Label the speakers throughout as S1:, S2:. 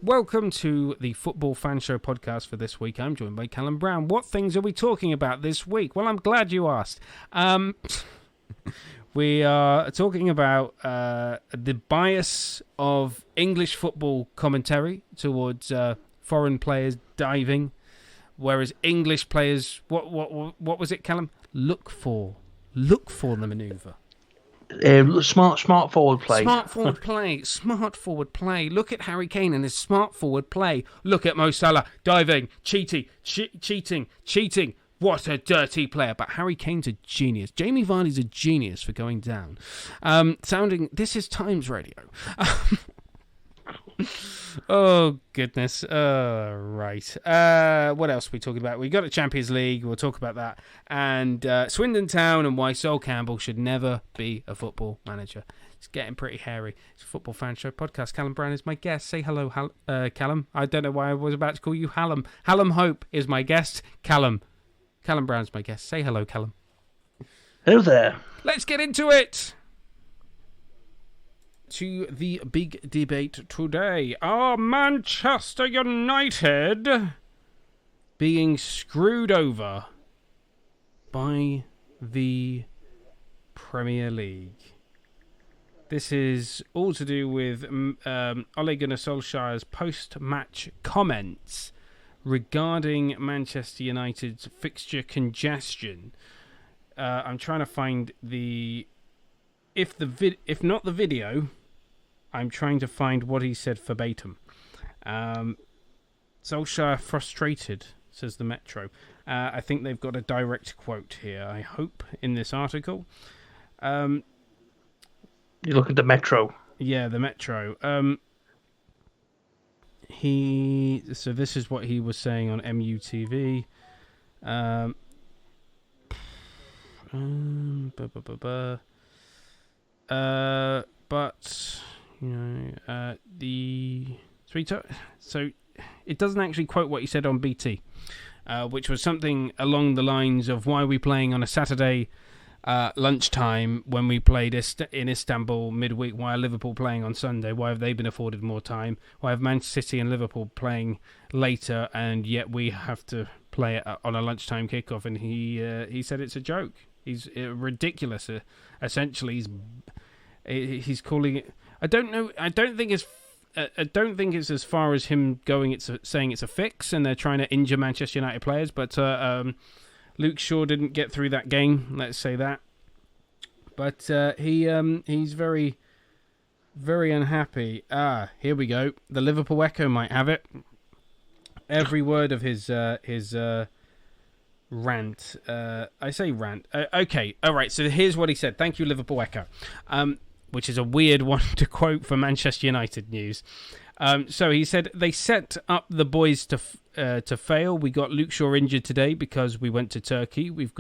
S1: Welcome to the Football Fan Show podcast for this week. I'm joined by Callum Brown. What things are we talking about this week? Well, I'm glad you asked. We are talking about the bias of English football commentary towards foreign players diving, whereas English players, what was it, Callum? Look for the manoeuvre.
S2: Smart forward play.
S1: Smart forward play. Look at Harry Kane and his smart forward play. Look at Mo Salah diving, cheating. What a dirty player. But Harry Kane's a genius. Jamie Vardy's a genius for going down. This is Times Radio. Oh, goodness. Right. What else are we talking about? We got a Champions League. We'll talk about that. And Swindon Town and why Sol Campbell should never be a football manager. It's getting pretty hairy. It's a Football Fan Show podcast. Callum Brown is my guest. Say hello, Callum. I don't know why I was about to call you Hallam. Hallam Hope is my guest. Callum Brown's my guest. Say hello, Callum.
S2: Hello there.
S1: Let's get into it. To the big debate today. Are Manchester United being screwed over by the Premier League? This is all to do with Ole Gunnar Solskjaer's post-match comments regarding Manchester United's fixture congestion. I'm trying to find if not the video, I'm trying to find what he said verbatim. Solskjaer frustrated, says the Metro. I think they've got a direct quote here, I hope, in this article.
S2: You look at the Metro.
S1: Yeah, the Metro. So this is what he was saying on MUTV. But you know, so it doesn't actually quote what he said on BT, which was something along the lines of, "Why are we playing on a Saturday lunchtime when we played in Istanbul midweek? Why are Liverpool playing on Sunday? Why have they been afforded more time? Why have Manchester City and Liverpool playing later, and yet we have to play it on a lunchtime kickoff?" And he said it's a joke. He's ridiculous. Essentially, he's calling it. I don't know. I don't think it's as far as him going. Saying it's a fix, and they're trying to injure Manchester United players. But Luke Shaw didn't get through that game. Let's say that. But he's very, very unhappy. Here we go. The Liverpool Echo might have it. Every word of his rant. I say rant. Okay. All right. So here's what he said. Thank you, Liverpool Echo. Which is a weird one to quote for Manchester United news. So he said, they set up the boys to fail. We got Luke Shaw injured today because we went to Turkey. We've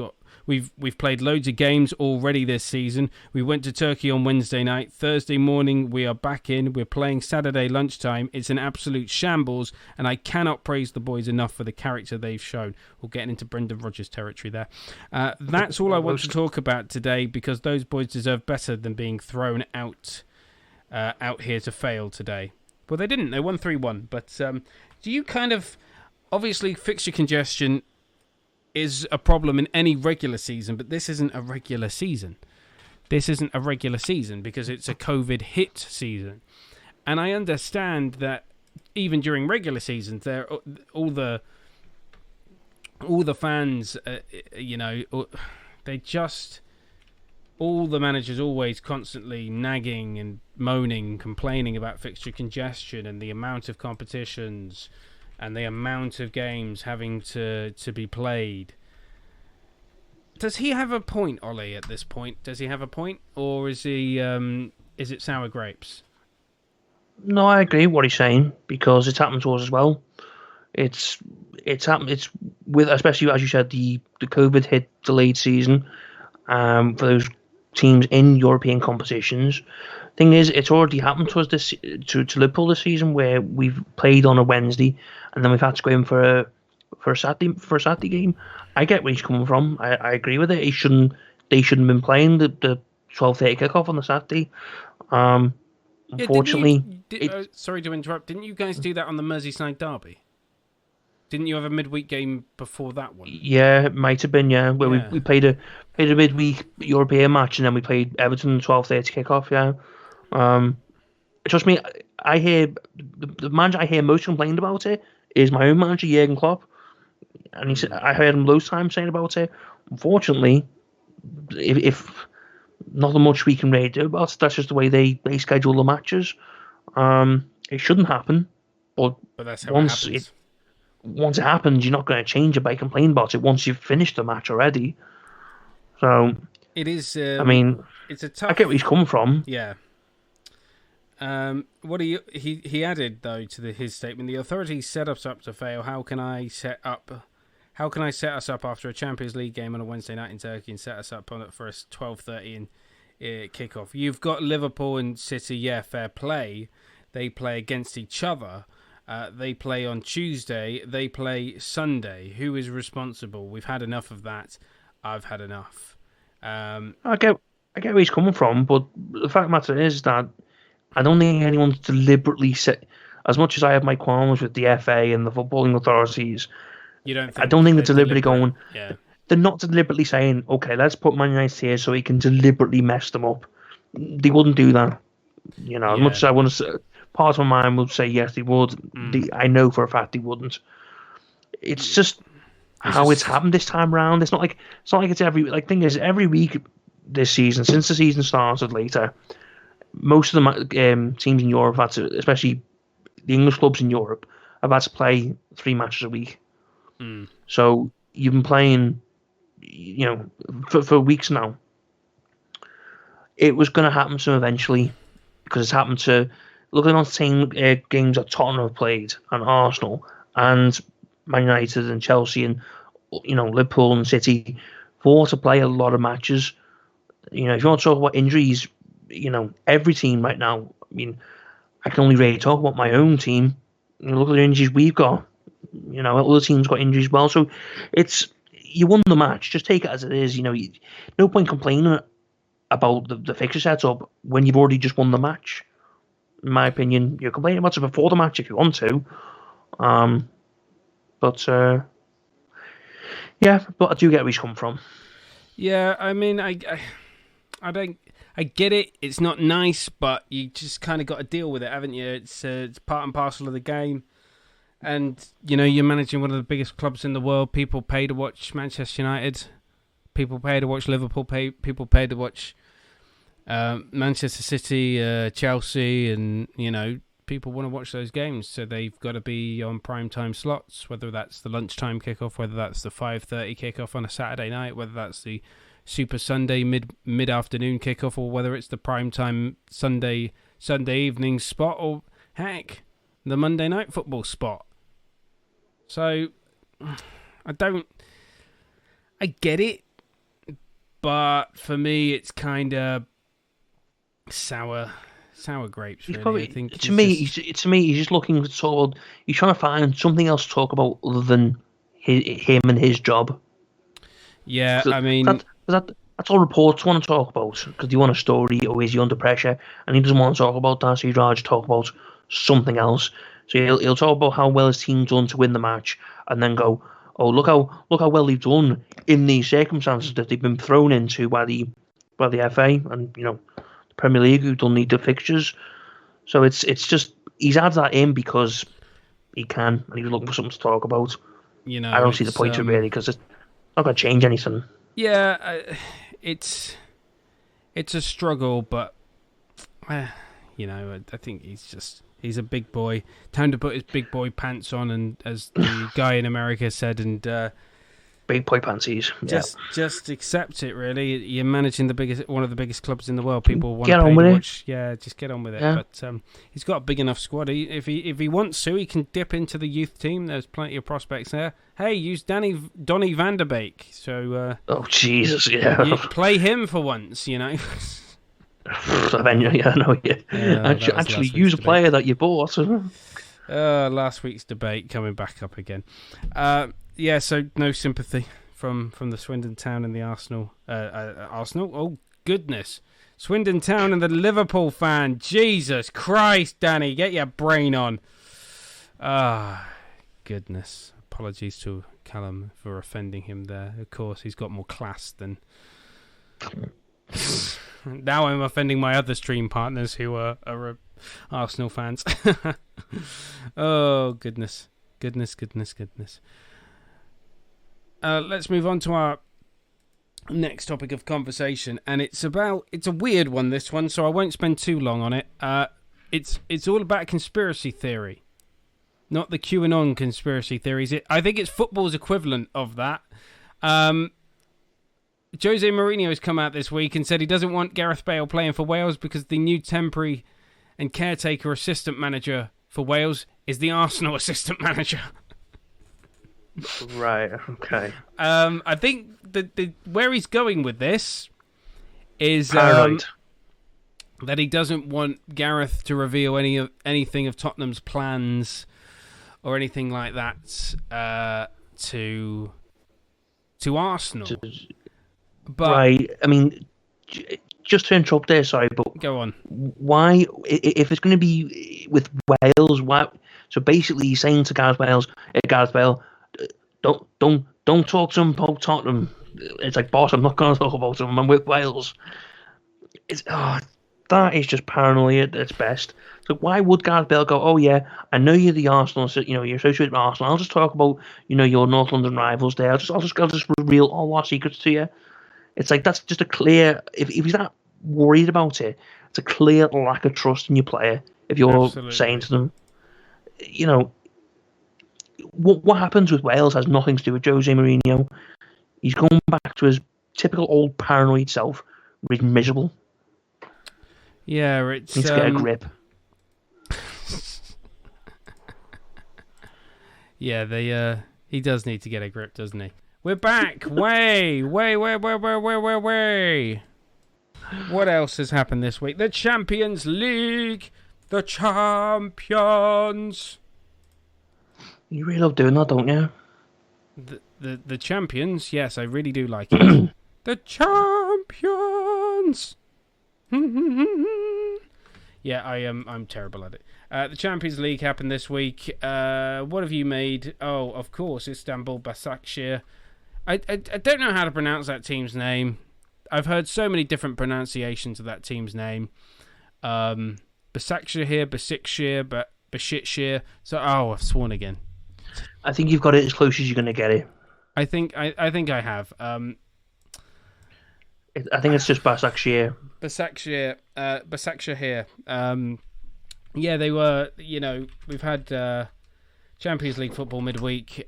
S1: played loads of games already this season. We went to Turkey on Wednesday night. Thursday morning we are back in. We're playing Saturday lunchtime. It's an absolute shambles, and I cannot praise the boys enough for the character they've shown. We're getting into Brendan Rodgers territory there. That's all I want to talk about today, because those boys deserve better than being thrown out here to fail today. Well, they didn't. They won 3-1. But do you kind of... Obviously, fixture congestion is a problem in any regular season, but this isn't a regular season. This isn't a regular season because it's a COVID hit season. And I understand that even during regular seasons, all the fans, they just... All the managers always constantly nagging and moaning, complaining about fixture congestion and the amount of competitions and the amount of games having to be played. Does he have a point, Ollie, at this point? Does he have a point? Or is he? Is it sour grapes?
S2: No, I agree with what he's saying, because it's happened to us as well. It's happened. It's with, especially as you said, the COVID hit delayed season for those teams in European competitions. Thing is, it's already happened to us to Liverpool this season, where we've played on a Wednesday and then we've had to go in for a Saturday game. I get where he's coming from. I agree with it. They shouldn't have been playing the 12:30 kickoff on the Saturday.
S1: Yeah,
S2: Unfortunately,
S1: sorry to interrupt. Didn't you guys do that on the Merseyside derby? Didn't you have a midweek game before that one?
S2: yeah, it might have been, yeah, where
S1: Yeah.
S2: we played a midweek European match, and then we played Everton 12:30 kickoff. Yeah, trust me, I hear the manager I hear most complained about it is my own manager Jurgen Klopp, and he said I heard him loads of times saying about it. Unfortunately, if nothing much we can really do about it, that's just the way they schedule the matches. It shouldn't happen, but
S1: that's how
S2: once
S1: it happens.
S2: Once it happens, you're not going to change it by complaining about it once you've finished the match already. So
S1: it is.
S2: I mean,
S1: it's a tough.
S2: I get where he's come from.
S1: Yeah. What he added though to his statement? The authorities set us up to fail. How can I set us up after a Champions League game on a Wednesday night in Turkey and set us up for a 12:30 kickoff? You've got Liverpool and City. Yeah, fair play. They play against each other. They play on Tuesday. They play Sunday. Who is responsible? We've had enough of that. I've had enough.
S2: I get where he's coming from, but the fact of the matter is that I don't think anyone's deliberately set. As much as I have my qualms with the FA and the footballing authorities, I don't think they're deliberately going.
S1: Yeah.
S2: They're not deliberately saying, "Okay, let's put Man United here so he can deliberately mess them up." They wouldn't do that. As much as I want to say, part of my mind would say yes, they would. I know for a fact they wouldn't. It's just how it's happened this time around. It's not like it's every thing is every week this season since the season started later. Most of the teams in Europe have had to, especially the English clubs in Europe, have had to play 3 matches a week. So you've been playing, for weeks now. It was going to happen to them eventually, because it's happened to. Looking on the same games that Tottenham have played, and Arsenal, and Man United, and Chelsea, and Liverpool and City, for to play a lot of matches. If you want to talk about injuries, every team right now. I mean, I can only really talk about my own team. Look at the injuries we've got. Other teams got injuries as well. So you won the match. Just take it as it is. No point complaining about the fixture setup when you've already just won the match. In my opinion, you're complaining about it before the match if you want to. But I do get where he's come from.
S1: Yeah, I mean, I get it. It's not nice, but you just kind of got to deal with it, haven't you? It's part and parcel of the game. And, you're managing one of the biggest clubs in the world. People pay to watch Manchester United. People pay to watch Liverpool. People pay to watch Manchester City, Chelsea, and, people want to watch those games. So they've got to be on prime time slots, whether that's the lunchtime kickoff, whether that's the 5:30 kickoff on a Saturday night, whether that's the Super Sunday mid-afternoon kickoff, or whether it's the prime time Sunday evening spot, or heck, the Monday night football spot. So I get it, but for me it's kind of sour grapes. Really, I think
S2: to me, he's just looking to sort of. He's trying to find something else to talk about other than him and his job.
S1: Yeah,
S2: I mean. That's all reports want to talk about, because they want a story, or is he under pressure, and he doesn't want to talk about that, so he'd rather talk about something else. So he'll talk about how well his team's done to win the match, and then go, "Oh, look how well they've done in these circumstances that they've been thrown into by the FA and the Premier League, who don't need the fixtures." So it's just he's added that in because he can, and he's looking for something to talk about. I don't see the point of it really, because it's not going to change anything.
S1: Yeah, it's a struggle, but I think he's a big boy. Time to put his big boy pants on, and as the guy in America said, and
S2: big boy panties.
S1: Just accept it. Really, you're managing one of the biggest clubs in the world. People want
S2: to
S1: pay
S2: to
S1: watch. Yeah, just get on with it. Yeah. But he's got a big enough squad. If he wants to, he can dip into the youth team. There's plenty of prospects there. Hey, use Donny van der Beek. So.
S2: Oh Jesus! Yeah.
S1: You play him for once.
S2: I know. Yeah. Actually, use a player that you bought.
S1: Last week's debate coming back up again. So no sympathy from the Swindon Town and the Arsenal. Arsenal? Oh, goodness. Swindon Town and the Liverpool fan. Jesus Christ, Danny, get your brain on. Ah, goodness. Apologies to Callum for offending him there. Of course, he's got more class than... Now I'm offending my other stream partners who are Arsenal fans. Oh, goodness. Goodness. Let's move on to our next topic of conversation, and it's a weird one, this one, so I won't spend too long on it. It's all about conspiracy theory, not the QAnon conspiracy theories. I think it's football's equivalent of that. Jose Mourinho has come out this week and said he doesn't want Gareth Bale playing for Wales because the new temporary and caretaker assistant manager for Wales is the Arsenal assistant manager.
S2: Right, okay.
S1: I think the where he's going with this is
S2: Paranoid.
S1: that he doesn't want Gareth to reveal anything of Tottenham's plans or anything like that to Arsenal. But,
S2: right, I mean, just to interrupt there, sorry, but
S1: go on.
S2: Why, if it's going to be with Wales, why? So basically, he's saying to Gareth Bale, don't talk to him about Tottenham. It's like, boss, I'm not going to talk about him. I'm with Wales. That is just paranoia at its best. So why would Gareth Bale go, oh yeah, I know you're the Arsenal, so you're associated with Arsenal. I'll just talk about your North London rivals there. I'll just reveal all our secrets to you. It's like, that's just a clear, if he's not worried about it, it's a clear lack of trust in your player. If you're
S1: Absolutely.
S2: saying to them, what happens with Wales has nothing to do with Jose Mourinho. He's going back to his typical old paranoid self, where he's miserable.
S1: Yeah, it's...
S2: He needs to get a grip.
S1: Yeah, he does need to get a grip, doesn't he? We're back! Way! What else has happened this week? The Champions League! The champions!
S2: You really love doing that, don't you?
S1: The champions? Yes, I really do like it. The champions! Yeah, I'm terrible at it. The Champions League happened this week. What have you made? Oh, of course, Istanbul Başakşehir. I don't know how to pronounce that team's name. I've heard so many different pronunciations of that team's name. Başakşehir, but Başakşehir. So, I've sworn again.
S2: I think you've got it as close as you're going to get it.
S1: I think I have.
S2: I think it's just Başakşehir.
S1: Başakşehir. Yeah, they were. We've had Champions League football midweek.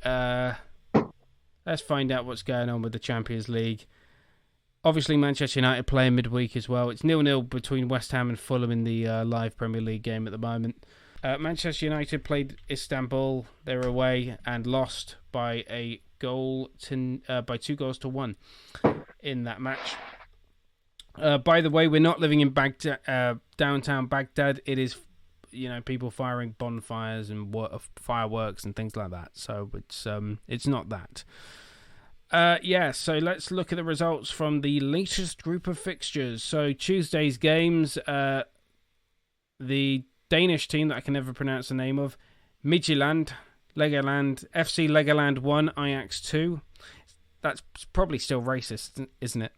S1: Let's find out what's going on with the Champions League. Obviously, Manchester United playing midweek as well. It's 0-0 between West Ham and Fulham in the live Premier League game at the moment. Manchester United played Istanbul. They were away and lost by by 2-1 in that match. By the way, we're not living in Baghdad, downtown Baghdad. It is, people firing bonfires and fireworks and things like that. So it's not that. So let's look at the results from the latest group of fixtures. So Tuesday's games, the Danish team that I can never pronounce the name of, Midtjylland, Legoland, FC Legoland 1, Ajax 2. That's probably still racist, isn't it?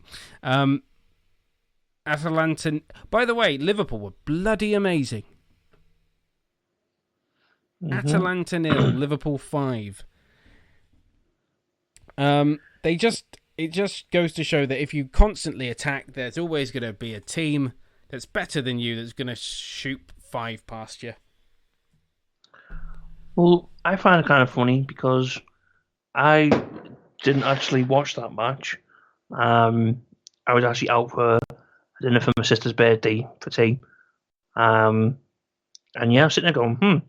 S1: Atalanta. By the way, Liverpool were bloody amazing. Mm-hmm. Atalanta 0, Liverpool 5. It just goes to show that if you constantly attack, there's always going to be a team that's better than you that's going to shoot 5 past you.
S2: Well, I find it kind of funny because I didn't actually watch that match. I was actually out for dinner for my sister's birthday for tea. And yeah, I'm sitting there going,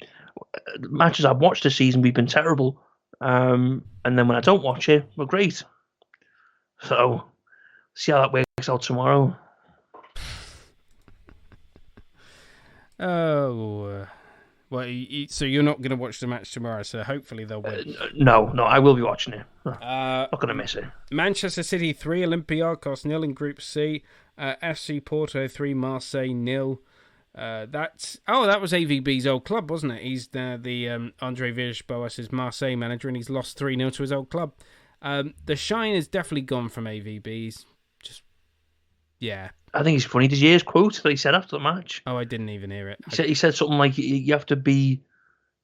S2: matches I've watched this season, we've been terrible. And then when I don't watch it, we're great. So, see how that works out tomorrow.
S1: Oh, Well, so you're not going to watch the match tomorrow, so hopefully they'll win.
S2: No, I will be watching it. Not going to miss it.
S1: Manchester City 3, Olympiacos 0 in Group C. FC Porto 3, Marseille 0. That was AVB's old club, wasn't it? He's the Andre Villas-Boas's Marseille manager, and he's lost 3-0 to his old club. The shine has definitely gone from AVB's. Yeah.
S2: I think it's funny. Did you hear his quote that he said after the match?
S1: Oh, I didn't even hear it.
S2: He said something like, "You have to be."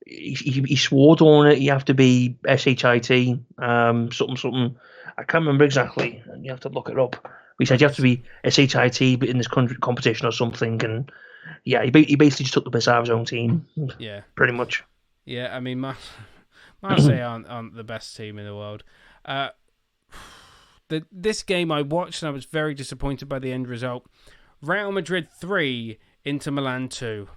S2: He swore on it. You have to be SHIT. Something. I can't remember exactly. You have to look it up. He said you have to be SHIT, but in this country competition or something. And yeah, he basically just took the piss out of his own team.
S1: Yeah,
S2: pretty much.
S1: Yeah, I mean, Marseille aren't the best team in the world. This game I watched and I was very disappointed by the end result. Real Madrid 3, Inter Milan 2.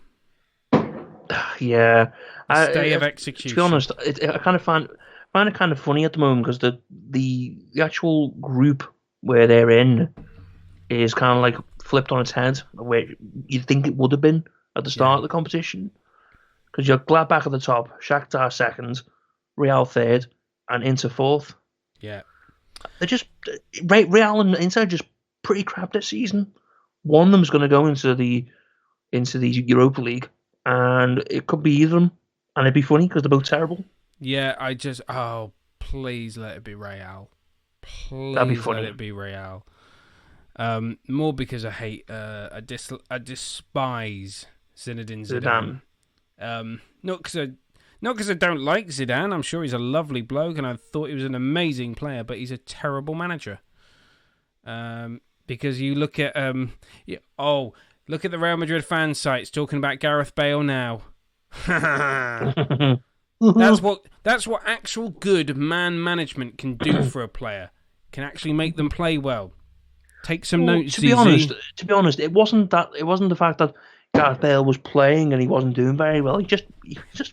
S2: Yeah.
S1: Stay of execution.
S2: To be honest, I kind of find it kind of funny at the moment because the actual group where they're in is kind of like flipped on its head, where you'd think it would have been at the start of the competition. Because you're Gladbach at the top, Shakhtar second, Real third, and Inter fourth.
S1: Yeah.
S2: They're just Real and Inter are just pretty crap this season. One of them's going to go into the Europa League, and it could be either of them, and it'd be funny because they're both terrible.
S1: Yeah, please let it be Real. Please
S2: That'd be funny.
S1: Let it be Real. More because I hate, I despise Zinedine Zidane. Not because I don't like Zidane. I'm sure he's a lovely bloke, and I thought he was an amazing player, but he's a terrible manager. Because you look at look at the Real Madrid fan sites talking about Gareth Bale now. That's what actual good man management can do for a player. Can actually make them play well. Take some notes.
S2: To be honest, it wasn't the fact that Gareth Bale was playing and he wasn't doing very well. He just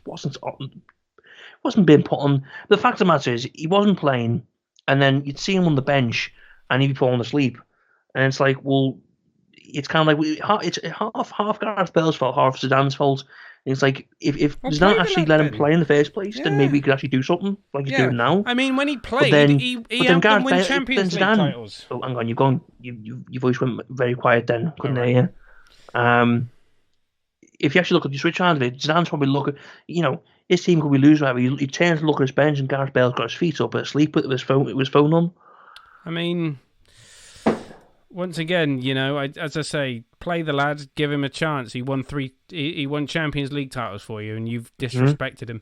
S2: wasn't being put on. The fact of the matter is, he wasn't playing, and then you'd see him on the bench and he'd be falling asleep. And it's like, well, it's kind of like it's half Gareth Bale's fault, half Zidane's fault. And it's like if Zidane actually let him play in the first place, then maybe he could actually do something like he's doing now.
S1: I mean, when he played, he helped them win Champions League titles.
S2: Oh, hang on, your voice went very quiet then. Couldn't hear you. If you actually look at the switch around of it, Zidane's probably looking, his team could be losing, whatever. He turns to look at his bench and Gareth Bale's got his feet up asleep with his phone on.
S1: I mean, once again, as I say, play the lad, give him a chance. He won Champions League titles for you, and you've disrespected him.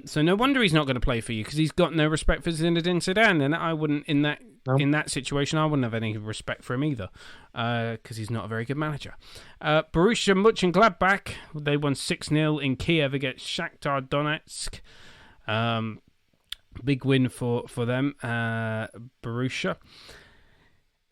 S1: So no wonder he's not going to play for you, because he's got no respect for Zinedine Zidane, and I wouldn't in that situation. I wouldn't have any respect for him either, because he's not a very good manager. Borussia Mönchengladbach, they won 6-0 in Kiev against Shakhtar Donetsk. Big win for them, Borussia.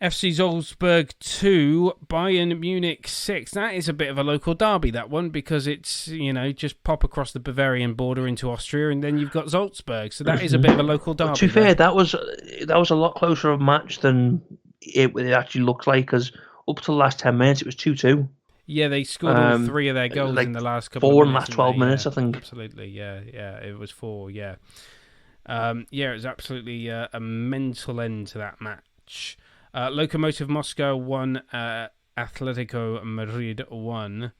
S1: FC Salzburg 2, Bayern Munich 6. That is a bit of a local derby, that one, because it's, just pop across the Bavarian border into Austria, and then you've got Salzburg. So that is a bit of a local derby.
S2: To be fair, that was a lot closer of a match than it actually looked like, because up to the last 10 minutes, it was 2-2.
S1: Yeah, they scored all 3 of their goals in the last couple of minutes.
S2: 4 in the last 12 minutes, I think.
S1: Absolutely, yeah, it was 4, yeah. It was absolutely a mental end to that match. Lokomotiv Moscow 1, Atletico Madrid 1. A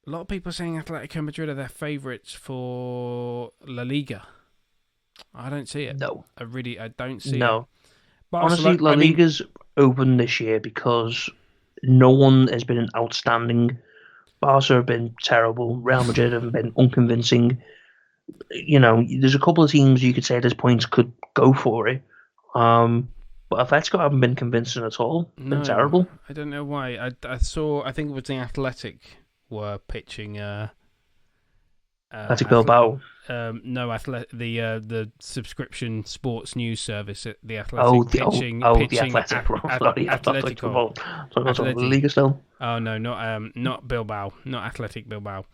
S1: lot of people saying Atletico Madrid are their favourites for La Liga. I don't see it.
S2: No.
S1: I don't see it.
S2: No. Honestly, La Liga's open this year because no one has been outstanding. Barca have been terrible. Real Madrid have been unconvincing. There's a couple of teams you could say at this point could go for it. But Atletico haven't been convincing at all. Been terrible.
S1: I don't know why. I think it was the Athletic were pitching.
S2: Athletic Bilbao.
S1: The subscription sports news service at the Athletic pitching.
S2: The Athletic. Atletico. Talking the Liga still.
S1: Oh no, not Bilbao, not Athletic Bilbao.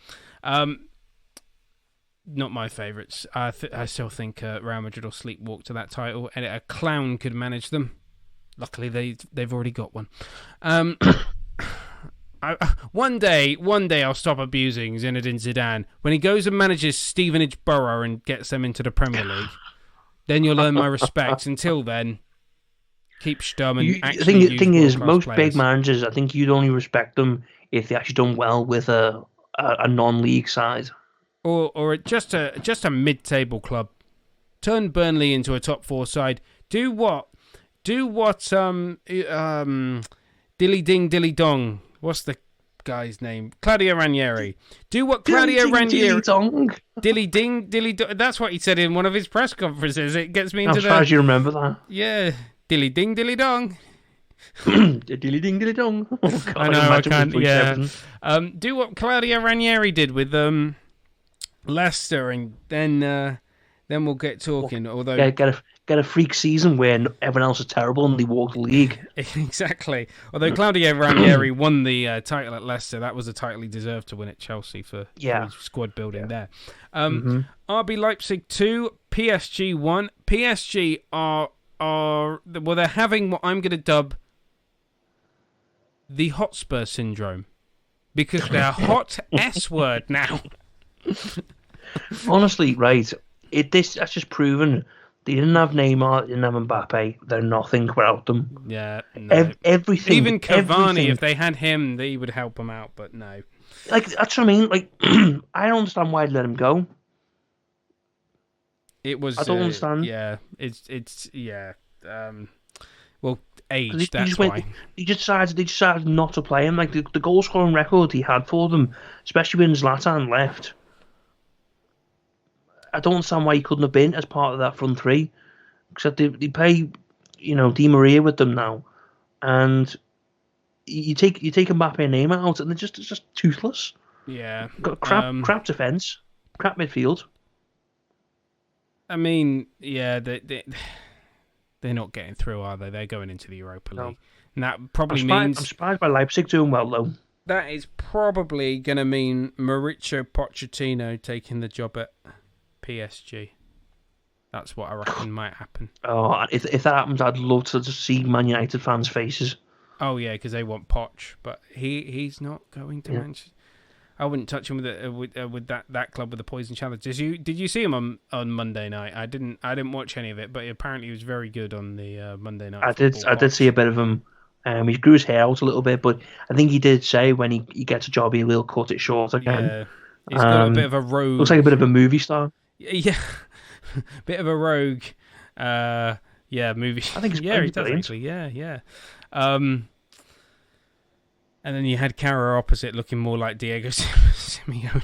S1: Not my favourites. I still think Real Madrid will sleepwalk to that title, and a clown could manage them. Luckily, they've already got one. One day I'll stop abusing Zinedine Zidane. When he goes and manages Stevenage Borough and gets them into the Premier League, then you'll earn my respect. Until then, keep stum and actually use
S2: the thing is, most
S1: players.
S2: big managers, I think you'd only respect them if they actually done well with a non-league side.
S1: Or just a mid-table club. Turn Burnley into a top 4 side. Do what dilly ding dilly dong. What's the guy's name? Claudio Ranieri. Do what Claudio Ranieri. Dilly ding dilly dong. That's what he said in one of his press conferences. It gets me into
S2: I'm surprised you remember that.
S1: Yeah, dilly ding dilly dong.
S2: Dilly ding dilly dong.
S1: I know I can't. Yeah. Do what Claudio Ranieri did with Leicester, and then we'll get talking. Although
S2: get a freak season where everyone else is terrible and they walk the league.
S1: Exactly. Although Claudio Ranieri won the title at Leicester, that was a title he deserved to win at Chelsea for his squad building there. RB Leipzig 2, PSG 1. PSG are they're having what I'm going to dub the Hotspur syndrome, because they're hot S word now.
S2: Honestly, right. That's just proven they didn't have Neymar, they didn't have Mbappe. They're nothing without them.
S1: Yeah, no.
S2: Everything.
S1: Even Cavani, if they had him, they would help him out. But no.
S2: Like, that's what I mean. Like, I don't understand why they let him go.
S1: It was.
S2: I don't understand.
S1: Yeah, it's yeah. Well, age. That's why.
S2: They decided not to play him. Like the goal scoring record he had for them, especially when Zlatan left. I don't understand why he couldn't have been as part of that front three. Except they play, Di Maria with them now, and you take Mbappe and Neymar out, and it's just toothless.
S1: Yeah,
S2: got crap defense, crap midfield.
S1: I mean, yeah, they're not getting through, are they? They're going into the Europa League, and that probably means
S2: I'm surprised by Leipzig doing well though.
S1: That is probably going to mean Mauricio Pochettino taking the job at PSG. That's what I reckon might happen.
S2: Oh, if that happens, I'd love to just see Man United fans' faces.
S1: Oh yeah, because they want Poch, but he's not going to Manchester. I wouldn't touch him with that club with the poison challenge. Did you see him on Monday night? I didn't watch any of it, but apparently he was very good on the Monday night.
S2: I did see a bit of him. He grew his hair out a little bit, but I think he did say when he gets a job, he will cut it short again.
S1: Yeah, he's got a bit of a rogue.
S2: Looks like a bit of a movie star.
S1: Yeah, bit of a rogue. Movie.
S2: I think
S1: he does actually. Yeah. And then you had Carragher opposite, looking more like Diego Simeone,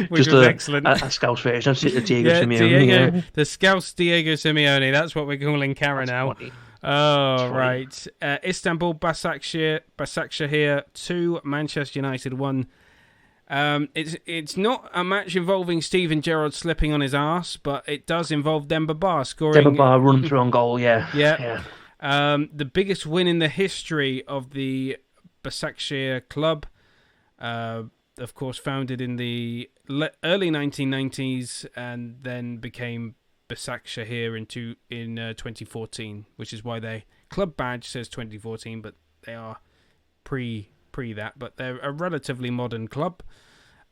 S1: which was excellent.
S2: A Scouse version of Diego Simeone.
S1: The Scouse Diego Simeone. That's what we're calling Carragher now.
S2: Funny.
S1: Oh, right. Istanbul Başakşehir 2, Manchester United 1. It's not a match involving Steven Gerrard slipping on his arse, but it does involve Demba Ba scoring.
S2: Demba Ba running through on goal, yeah.
S1: The biggest win in the history of the Başakşehir club, of course, founded in the early 1990s and then became Başakşehir in 2014, which is why their club badge says 2014, but they are pre that. But they're a relatively modern club,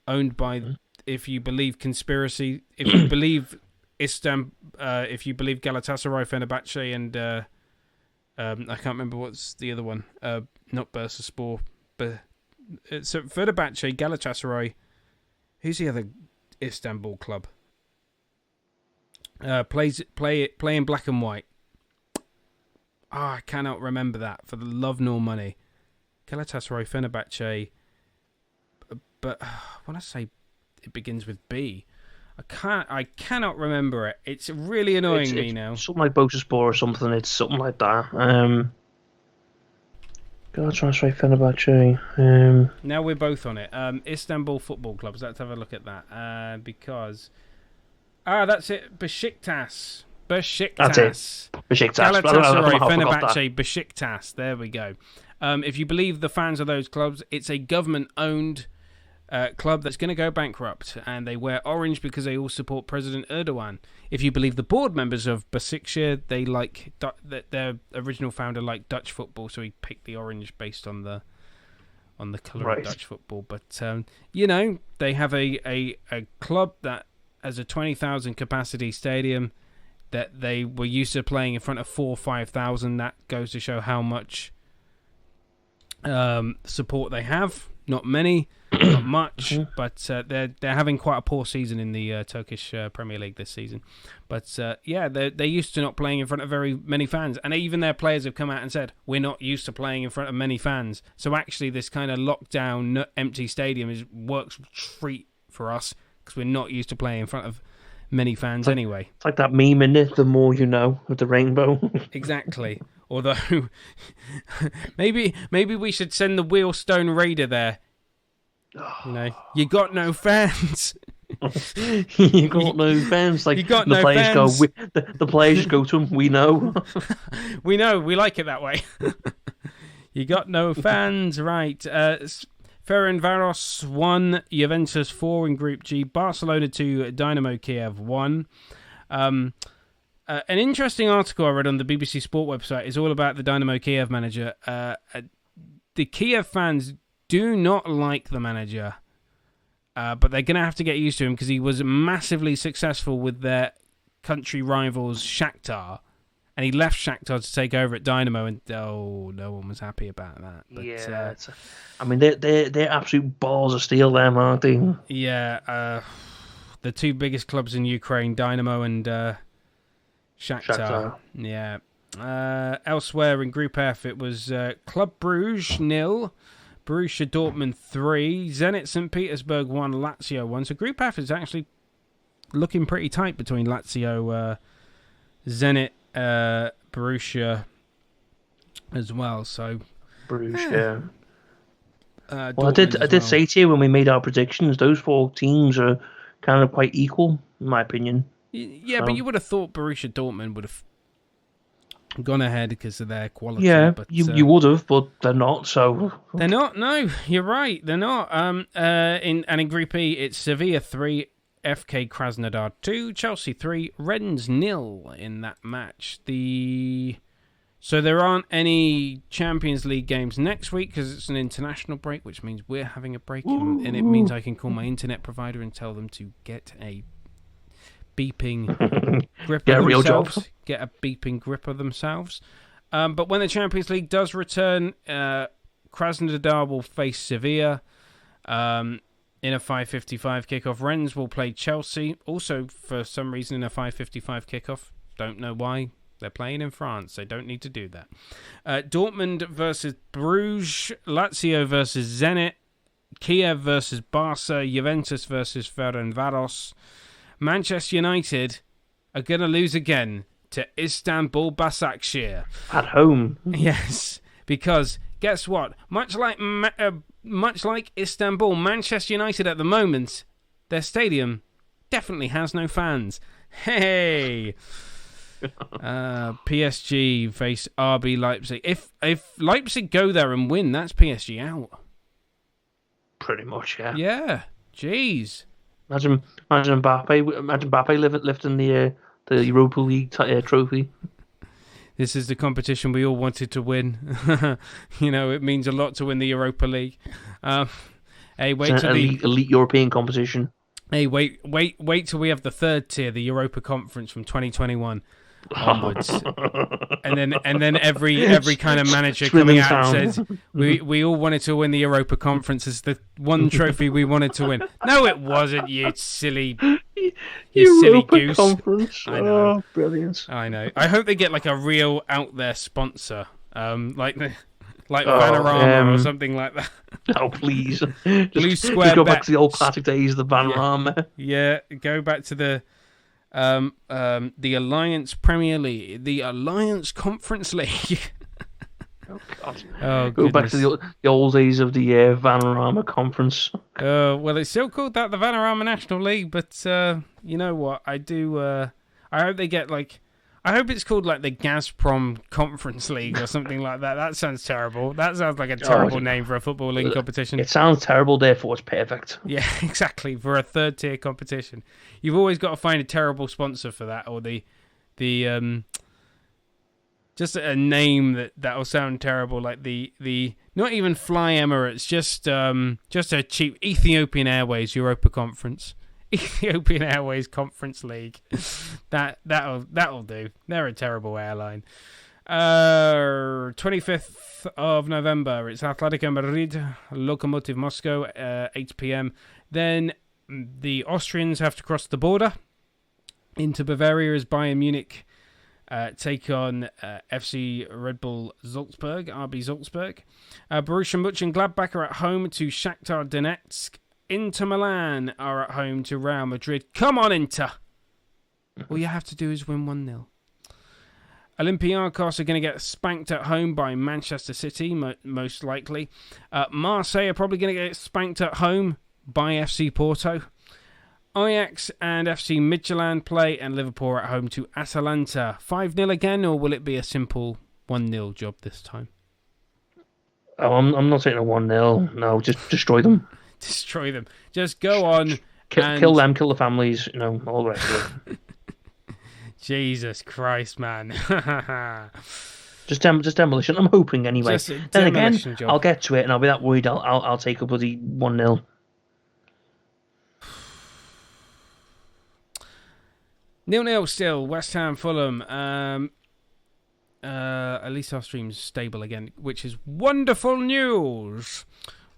S1: owned by, if you believe conspiracy, if you believe if you believe Galatasaray, Fenerbahce, and I can't remember what's the other one. Not Bursaspor, but so Fenerbahce, Galatasaray. Who's the other Istanbul club? Play in black and white. I cannot remember that for the love nor money. Galatasaray, Fenerbahce. But when I say it begins with B, I cannot remember it. It's really annoying me now.
S2: Something like Bursaspor or something. It's something like that. Galatasaray, Fenerbahce.
S1: Now we're both on it. Istanbul Football Clubs. Let's have a look at that. Because that's it. Besiktas.
S2: That's it. Besiktas.
S1: Galatasaray, Fenerbahce, Besiktas. There we go. If you believe the fans of those clubs, it's a government-owned club that's going to go bankrupt, and they wear orange because they all support President Erdogan. If you believe the board members of Besiktas, they like their original founder liked Dutch football, so he picked the orange based on the colour of Dutch football. But they have a club that has a 20,000 capacity stadium that they were used to playing in front of 4,000 or 5,000. That goes to show how much support they have. Not many, not much, but they're having quite a poor season in the Turkish Premier League this season. But they're used to not playing in front of very many fans, and even their players have come out and said we're not used to playing in front of many fans. So actually, this kind of lockdown, empty stadium works treat for us because we're not used to playing in front of many fans anyway.
S2: It's like that meme, isn't it? The more you know, with the rainbow.
S1: Exactly. Although, maybe we should send the Wheelstone Raider there. You got no fans.
S2: You got no fans. Like,
S1: you got
S2: the
S1: no
S2: players
S1: fans.
S2: The players go to them. We know.
S1: We know. We like it that way. You got no fans, right? Ferencvaros 1, Juventus 4 in Group G. Barcelona 2, Dynamo Kiev 1. An interesting article I read on the BBC Sport website is all about the Dynamo Kiev manager. The Kiev fans do not like the manager, but they're going to have to get used to him because he was massively successful with their country rivals Shakhtar, and he left Shakhtar to take over at Dynamo, and no one was happy about that. But,
S2: I mean, they're absolute balls of steel, them, aren't they?
S1: Yeah, the two biggest clubs in Ukraine, Dynamo and Shakhtar. Yeah. Elsewhere in Group F, it was Club Bruges 0, Borussia Dortmund 3, Zenit St. Petersburg 1, Lazio 1. So Group F is actually looking pretty tight between Lazio, Zenit, Borussia as well. So
S2: Bruges, yeah.
S1: Well,
S2: I did say to you when we made our predictions, those four teams are kind of quite equal, in my opinion.
S1: Yeah, but you would have thought Borussia Dortmund would have gone ahead because of their quality.
S2: Yeah,
S1: but,
S2: you would have, but they're not. So
S1: they're not. No, you're right. They're not. In Group E, it's Sevilla 3, FK Krasnodar 2, Chelsea 3, Rennes 0 in that match. So there aren't any Champions League games next week because it's an international break, which means we're having a break, and it means I can call my internet provider and tell them to get a beeping grip of themselves. Get a beeping grip of themselves. But when the Champions League does return, Krasnodar will face Sevilla in a 5:55 kickoff. Rennes will play Chelsea, also for some reason in a 5:55 kickoff. Don't know why. They're playing in France. They don't need to do that. Dortmund versus Bruges, Lazio versus Zenit, Kiev versus Barca, Juventus versus Ferencvaros. Manchester United are going to lose again to Istanbul Başakşehir.
S2: At home.
S1: Yes, because guess what? Much like Istanbul, Manchester United at the moment, their stadium definitely has no fans. Hey! PSG face RB Leipzig. If Leipzig go there and win, that's PSG out.
S2: Pretty much, yeah.
S1: Yeah. Jeez.
S2: Imagine Mbappe lifting the Europa League trophy.
S1: This is the competition we all wanted to win. It means a lot to win the Europa League. Hey, wait till
S2: elite European competition.
S1: Hey, wait till we have the third tier, the Europa Conference from 2021 onwards, and then every kind of manager coming out says we all wanted to win the Europa Conference as the one trophy we wanted to win. No, it wasn't, you silly silly goose.
S2: Conference.
S1: I know.
S2: Oh, brilliant.
S1: I know. I hope they get like a real out there sponsor, like Vanarama or something like that.
S2: Oh, please.
S1: Blue Square
S2: just go back to the old classic days of the Vanarama.
S1: Yeah, go back to the Alliance Premier League, the Alliance Conference League.
S2: Oh, God.
S1: Oh,
S2: go back to the old days of the Vanarama Conference.
S1: Well, it's still called that, the Vanarama National League, but you know what? I hope they get I hope it's called like the Gazprom Conference League or something like that. That sounds terrible. That sounds like a terrible name for a football league competition.
S2: It sounds terrible, therefore it's perfect.
S1: Yeah, exactly. For a third tier competition, you've always got to find a terrible sponsor for that, or the just a name that'll sound terrible, like the not even Fly Emirates, just a cheap Ethiopian Airways Europa Conference. Ethiopian Airways Conference League. That'll do. They're a terrible airline. 25th of November, it's Atletico Madrid, Lokomotiv Moscow, 8 p.m. Then the Austrians have to cross the border into Bavaria as Bayern Munich take on FC Red Bull Salzburg, RB Salzburg. Borussia Mönchengladbach are at home to Shakhtar Donetsk. Inter Milan are at home to Real Madrid. Come on, Inter! All you have to do is win 1-0. Olympiacos are going to get spanked at home by Manchester City, most likely. Marseille are probably going to get spanked at home by FC Porto. Ajax and FC Midtjylland play, and Liverpool are at home to Atalanta. 5-0 again, or will it be a simple 1-0 job this time?
S2: Oh, I'm not saying a 1-0. No, just destroy them.
S1: Destroy them. Just go on.
S2: Kill them, kill the families, all the rest of it.
S1: Jesus Christ, man.
S2: just demolition. I'm hoping anyway. Then again,
S1: job.
S2: I'll get to it and I'll be that worried I'll take a bloody 1-0.
S1: 0-0 still. West Ham, Fulham. At least our stream's stable again, which is wonderful news.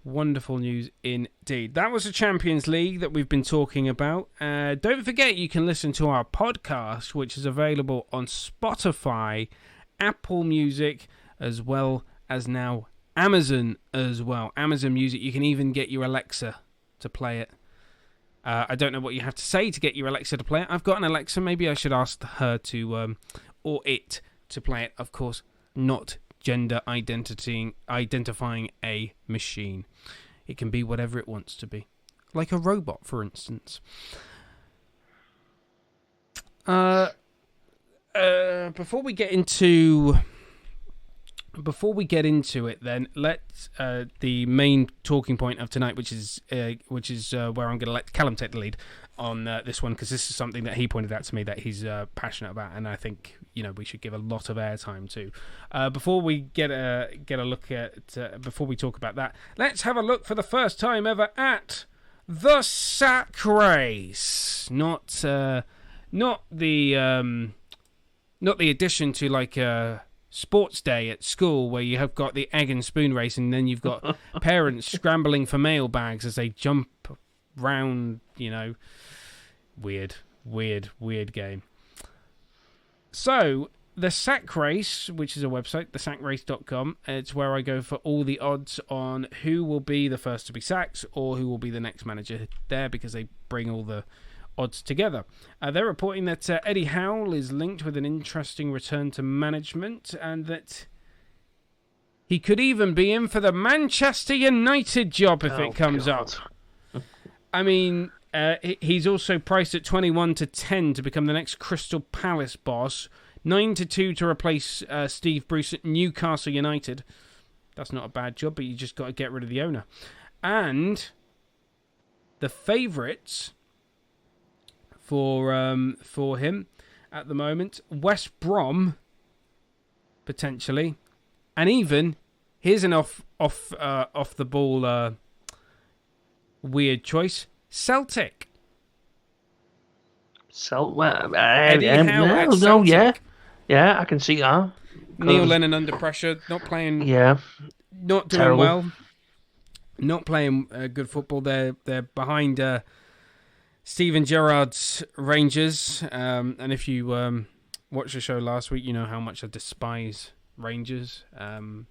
S1: Wonderful news indeed. That was the Champions League that we've been talking about. Don't forget you can listen to our podcast, which is available on Spotify, Apple Music, as well as now Amazon as well. Amazon Music. You can even get your Alexa to play it. I don't know what you have to say to get your Alexa to play it. I've got an Alexa. Maybe I should ask her to, or it, to play it. Of course, not gender identifying a machine. It can be whatever it wants to be, like a robot, for instance. Before we get into it, then let's the main talking point of tonight, which is where I'm going to let Callum take the lead on this one, because this is something that he pointed out to me that he's passionate about, and I think we should give a lot of airtime to. Before we get a look at before we talk about that, let's have a look for the first time ever at the sack race. Not the addition to like a sports day at school where you have got the egg and spoon race, and then you've got parents scrambling for mailbags as they jump round, weird game. So the sack race, which is a website, thesackrace.com, it's where I go for all the odds on who will be the first to be sacked or who will be the next manager there, because they bring all the odds together. They're reporting that Eddie Howe is linked with an interesting return to management, and that he could even be in for the Manchester United job if it comes up. I mean, he's also priced at 21-10 to become the next Crystal Palace boss, 9-2 to replace Steve Bruce at Newcastle United. That's not a bad job, but you just got to get rid of the owner. And the favourites for him at the moment, West Brom potentially, and even here's an off the ball weird choice, Celtic.
S2: Eddie Howe at Celtic. Yeah, I can see that.
S1: Neil Lennon under pressure, not playing.
S2: Yeah,
S1: not doing
S2: terrible.
S1: Well. Not playing good football. They're behind Steven Gerrard's Rangers. And if you watched the show last week, you know how much I despise Rangers. I'm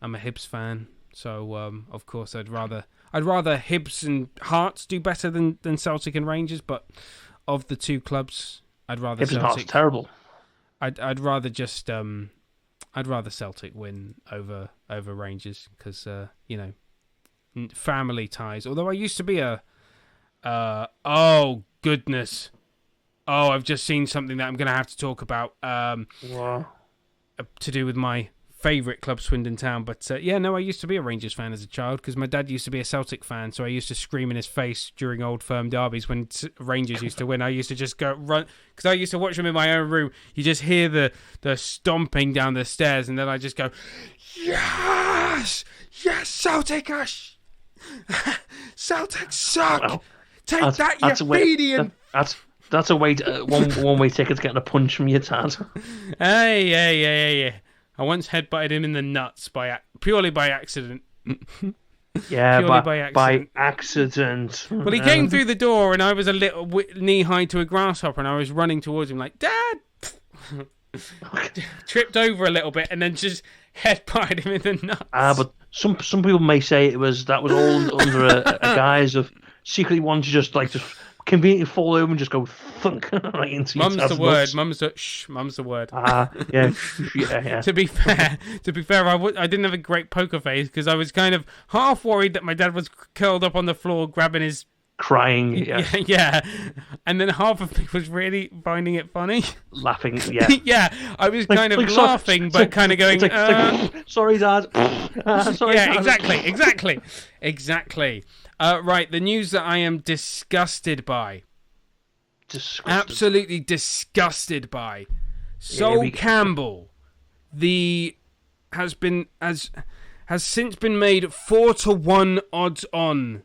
S1: a Hibs fan, so of course I'd rather Hibs and Hearts do better than Celtic and Rangers. But of the two clubs, I'd rather
S2: Hibs
S1: Celtic.
S2: and Hearts terrible.
S1: I'd rather just I'd rather Celtic win over Rangers, because family ties. Although I used to be a oh goodness, Oh, I've just seen something that I'm going to have to talk about
S2: Wow.
S1: to do with my favourite club, Swindon Town. But yeah, no, I used to be a Rangers fan as a child because my dad used to be a Celtic fan. So I used to scream in his face during Old Firm derbies when Rangers used to win. I used to just go run because I used to watch them in my own room. You just hear the stomping down the stairs, and then I just go, yes, yes, Celtic, Celtic suck. Well, take that, you Fedian.
S2: That's a way to, one way ticket to getting a punch from your dad.
S1: Hey. I once headbutted him in the nuts purely by accident.
S2: Yeah, by accident.
S1: Well, he came through the door, and I was a little knee high to a grasshopper, and I was running towards him like, Dad. Tripped over a little bit, and then just headbutted him in the nuts.
S2: But some people may say that was all under a guise of secretly wanting to just conveniently fall over and just go thunk right into
S1: Mum's
S2: your
S1: the word.
S2: Nuts.
S1: Mum's the word.
S2: Yeah.
S1: To be fair, I didn't have a great poker face because I was kind of half worried that my dad was curled up on the floor grabbing his
S2: crying.
S1: Yeah. And then half of me was really finding it funny,
S2: laughing. Yeah.
S1: Yeah, I was kind of laughing, but kind of going,
S2: sorry, Dad. Sorry,
S1: yeah,
S2: Dad.
S1: Exactly. Right, the news that I am disgusted by. Absolutely disgusted by. Sol Campbell, has since been made 4-1 odds on.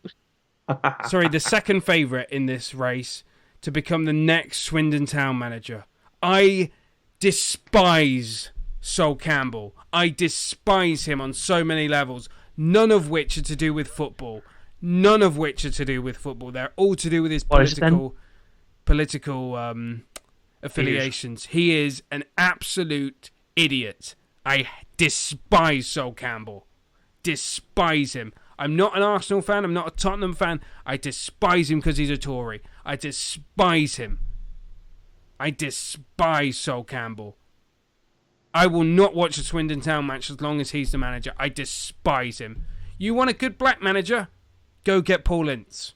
S1: Sorry, the second favourite in this race to become the next Swindon Town manager. I despise Sol Campbell. I despise him on so many levels, none of which are to do with football. They're all to do with his political affiliations. He is an absolute idiot. I despise Sol Campbell. Despise him. I'm not an Arsenal fan. I'm not a Tottenham fan. I despise him because he's a Tory. I despise him. I despise Sol Campbell. I will not watch a Swindon Town match as long as he's the manager. I despise him. You want a good black manager? Go get Paul Ince.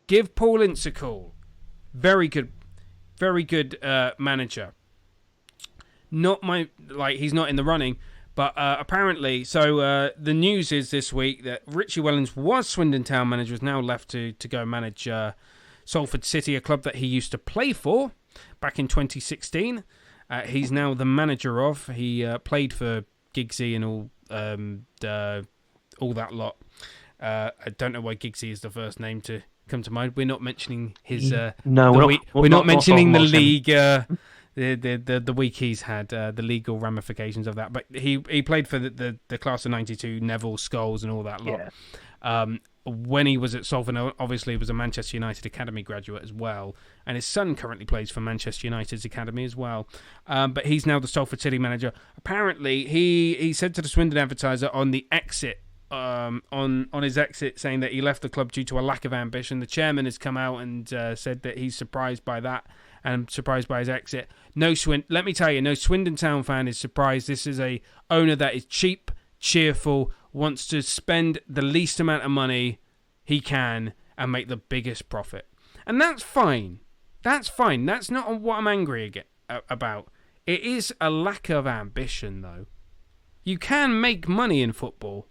S1: Give Paul Ince a call. Very good manager. He's not in the running, but apparently, so the news is this week that Richie Wellens was Swindon Town manager, is now left to go manage Salford City, a club that he used to play for back in 2016. He's now the manager of. He played for Giggsy and all that lot. I don't know why Giggsy is the first name to come to mind. We're not mentioning his. We're not mentioning the league. The week he's had, the legal ramifications of that. But he played for the class of '92, Neville, Scholes, and all that lot. Yeah. When he was at Salford, obviously he was a Manchester United Academy graduate as well, and his son currently plays for Manchester United's Academy as well. But he's now the Salford City manager. Apparently, he said to the Swindon Advertiser on the exit. On his exit, saying that he left the club due to a lack of ambition. The chairman has come out and said that he's surprised by that and surprised by his exit. Let me tell you, no Swindon Town fan is surprised. This is a owner that is cheap, cheerful, wants to spend the least amount of money he can and make the biggest profit. And that's fine. That's fine. That's not what I'm angry about. It is a lack of ambition, though. You can make money in football.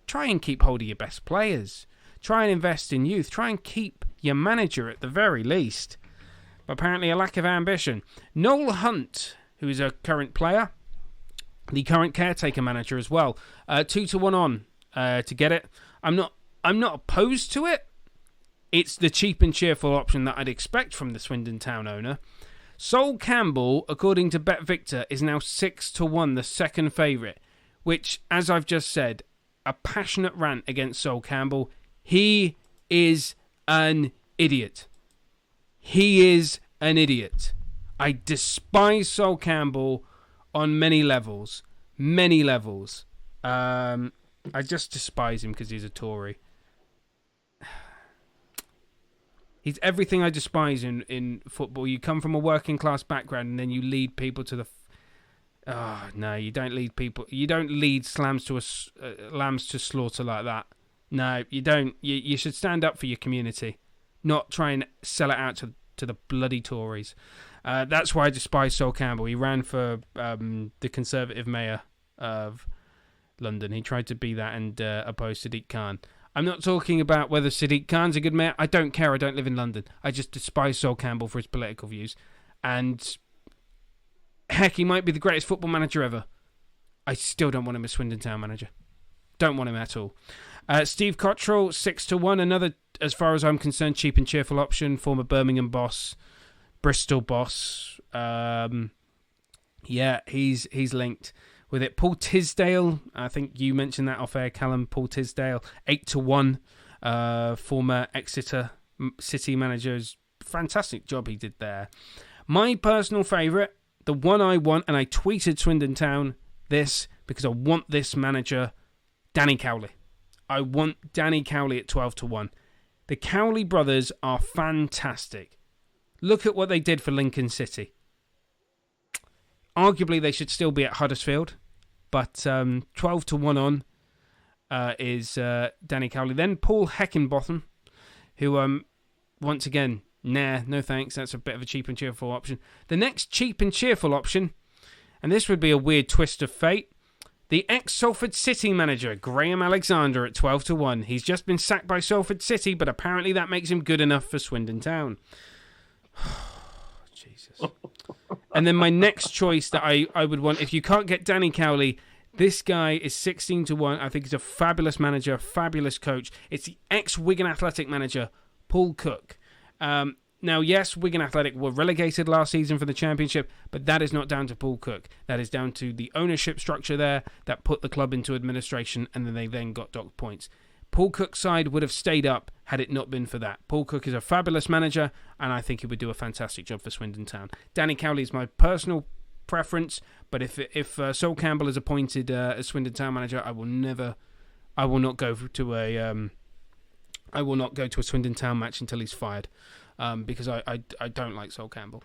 S1: Try and keep hold of your best players. Try and invest in youth. Try and keep your manager at the very least. But apparently a lack of ambition. Noel Hunt, who is a current player, the current caretaker manager as well, 2-1 on to get it. I'm not opposed to it. It's the cheap and cheerful option that I'd expect from the Swindon Town owner. Sol Campbell, according to BetVictor, is now 6-1, the second favourite, which, as I've just said, a passionate rant against Sol Campbell. He is an idiot. He is an idiot. I despise Sol Campbell on many levels. Many levels. I just despise him because he's a Tory. He's everything I despise in football. You come from a working class background and then you lead people to the... no, you don't lead people. You don't lead lambs to slaughter like that. No, you don't. You should stand up for your community, not try and sell it out to to the bloody Tories. That's why I despise Sol Campbell. He ran for the Conservative mayor of London. He tried to be that and oppose Sadiq Khan. I'm not talking about whether Sadiq Khan's a good mayor. I don't care. I don't live in London. I just despise Sol Campbell for his political views. And heck, he might be the greatest football manager ever. I still don't want him as Swindon Town manager. Don't want him at all. Steve Cottrell, 6-1. Another, as far as I'm concerned, cheap and cheerful option. Former Birmingham boss, Bristol boss. He's linked with it. Paul Tisdale, I think you mentioned that off air, Callum. Paul Tisdale, 8-1. Former Exeter City manager's fantastic job he did there. My personal favourite, the one I want, and I tweeted Swindon Town this because I want this manager, Danny Cowley. I want Danny Cowley at 12-1. The Cowley brothers are fantastic. Look at what they did for Lincoln City. Arguably, they should still be at Huddersfield, but 12-1 on is Danny Cowley. Then Paul Heckinbotham, who, once again, no thanks. That's a bit of a cheap and cheerful option. The next cheap and cheerful option, and this would be a weird twist of fate, the ex-Salford City manager, Graham Alexander, at 12-1. He's just been sacked by Salford City, but apparently that makes him good enough for Swindon Town. Jesus. And then my next choice that I would want, if you can't get Danny Cowley, this guy is 16-1. I think he's a fabulous manager, fabulous coach. It's the ex-Wigan Athletic manager, Paul Cook. Now, yes, Wigan Athletic were relegated last season for the Championship, but that is not down to Paul Cook. That is down to the ownership structure there that put the club into administration, and then they got docked points. Paul Cook's side would have stayed up had it not been for that. Paul Cook is a fabulous manager, and I think he would do a fantastic job for Swindon Town. Danny Cowley is my personal preference, but if Sol Campbell is appointed as Swindon Town manager, I will not go to a Swindon Town match until he's fired, because I don't like Sol Campbell.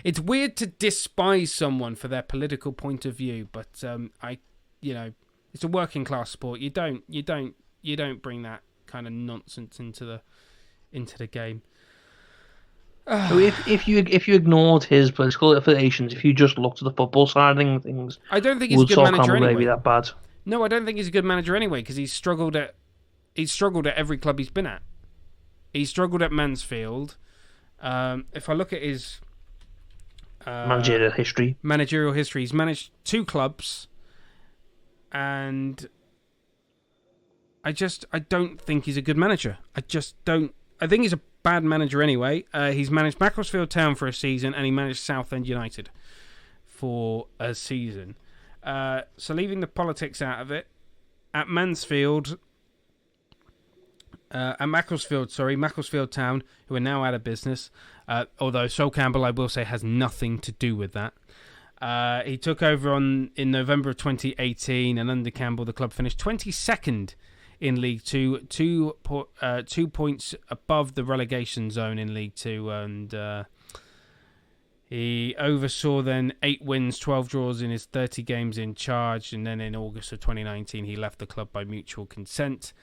S1: It's weird to despise someone for their political point of view, but it's a working class sport. You don't bring that kind of nonsense into the game.
S2: If you ignored his political affiliations, if you just looked at the football side of things,
S1: I don't think he's a good manager anyway.
S2: Would be that bad?
S1: No, I don't think he's a good manager anyway, because he's struggled at every club he's been at. He's struggled at Mansfield. If I look at his
S2: managerial history,
S1: he's managed 2 clubs, and I don't think he's a good manager. I think he's a bad manager anyway. He's managed Macclesfield Town for a season, and he managed Southend United for a season. So leaving the politics out of it, at Macclesfield Town, who are now out of business, although Sol Campbell, I will say, has nothing to do with that. He took over in November of 2018, and under Campbell, the club finished 22nd in League Two, 2 points above the relegation zone in League Two, and he oversaw then 8 wins, 12 draws in his 30 games in charge, and then in August of 2019, he left the club by mutual consent.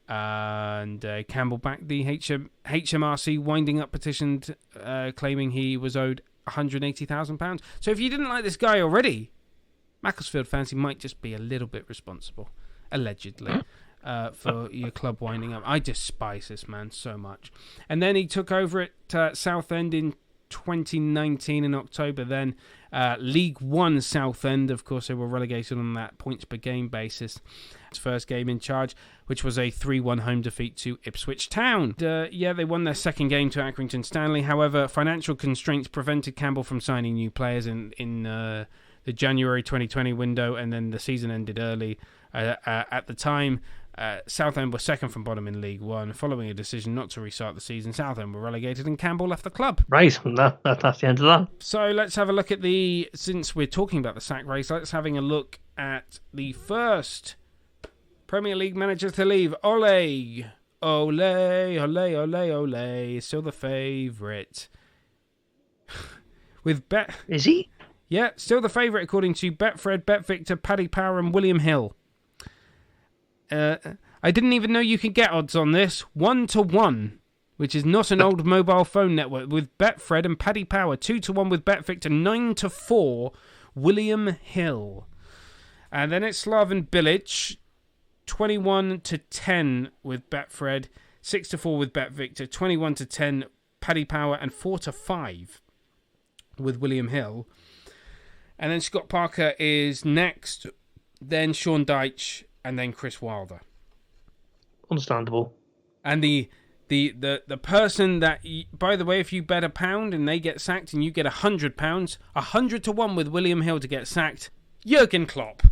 S1: And Campbell backed the HMRC winding up petition, claiming he was owed £180,000. So if you didn't like this guy already, Macclesfield fans, he might just be a little bit responsible, allegedly, for your club winding up. I despise this man so much. And then he took over at Southend in 2019 in October. Then League One Southend, of course, they were relegated on that points per game basis. His first game in charge, which was a 3-1 home defeat to Ipswich Town. They won their second game to Accrington Stanley. However, financial constraints prevented Campbell from signing new players in the January 2020 window, and then the season ended early. At the time, Southend were second from bottom in League One. Following a decision not to restart the season, Southend were relegated and Campbell left the club.
S2: Right, that's the end of that.
S1: So let's have a look at since we're talking about the sack race, let's having a look at the first Premier League manager to leave. Ole, ole, ole, ole, ole, still the favourite.
S2: Is he?
S1: Yeah, still the favourite according to Betfred, BetVictor, Paddy Power and William Hill. I didn't even know you could get odds on this. 1-1 which is not an old mobile phone network, with Betfred and Paddy Power 2-1 with BetVictor, 9-4 William Hill. And then it's Slaven Bilic, 21-10 with Betfred, 6-4 with BetVictor, 21-10 Paddy Power, and 4-5 with William Hill. And then Scott Parker is next, then Sean Dyche, and then Chris Wilder.
S2: Understandable.
S1: And the person that, by the way, if you bet £1 and they get sacked and you get £100, 100-1 with William Hill to get sacked, Jurgen Klopp.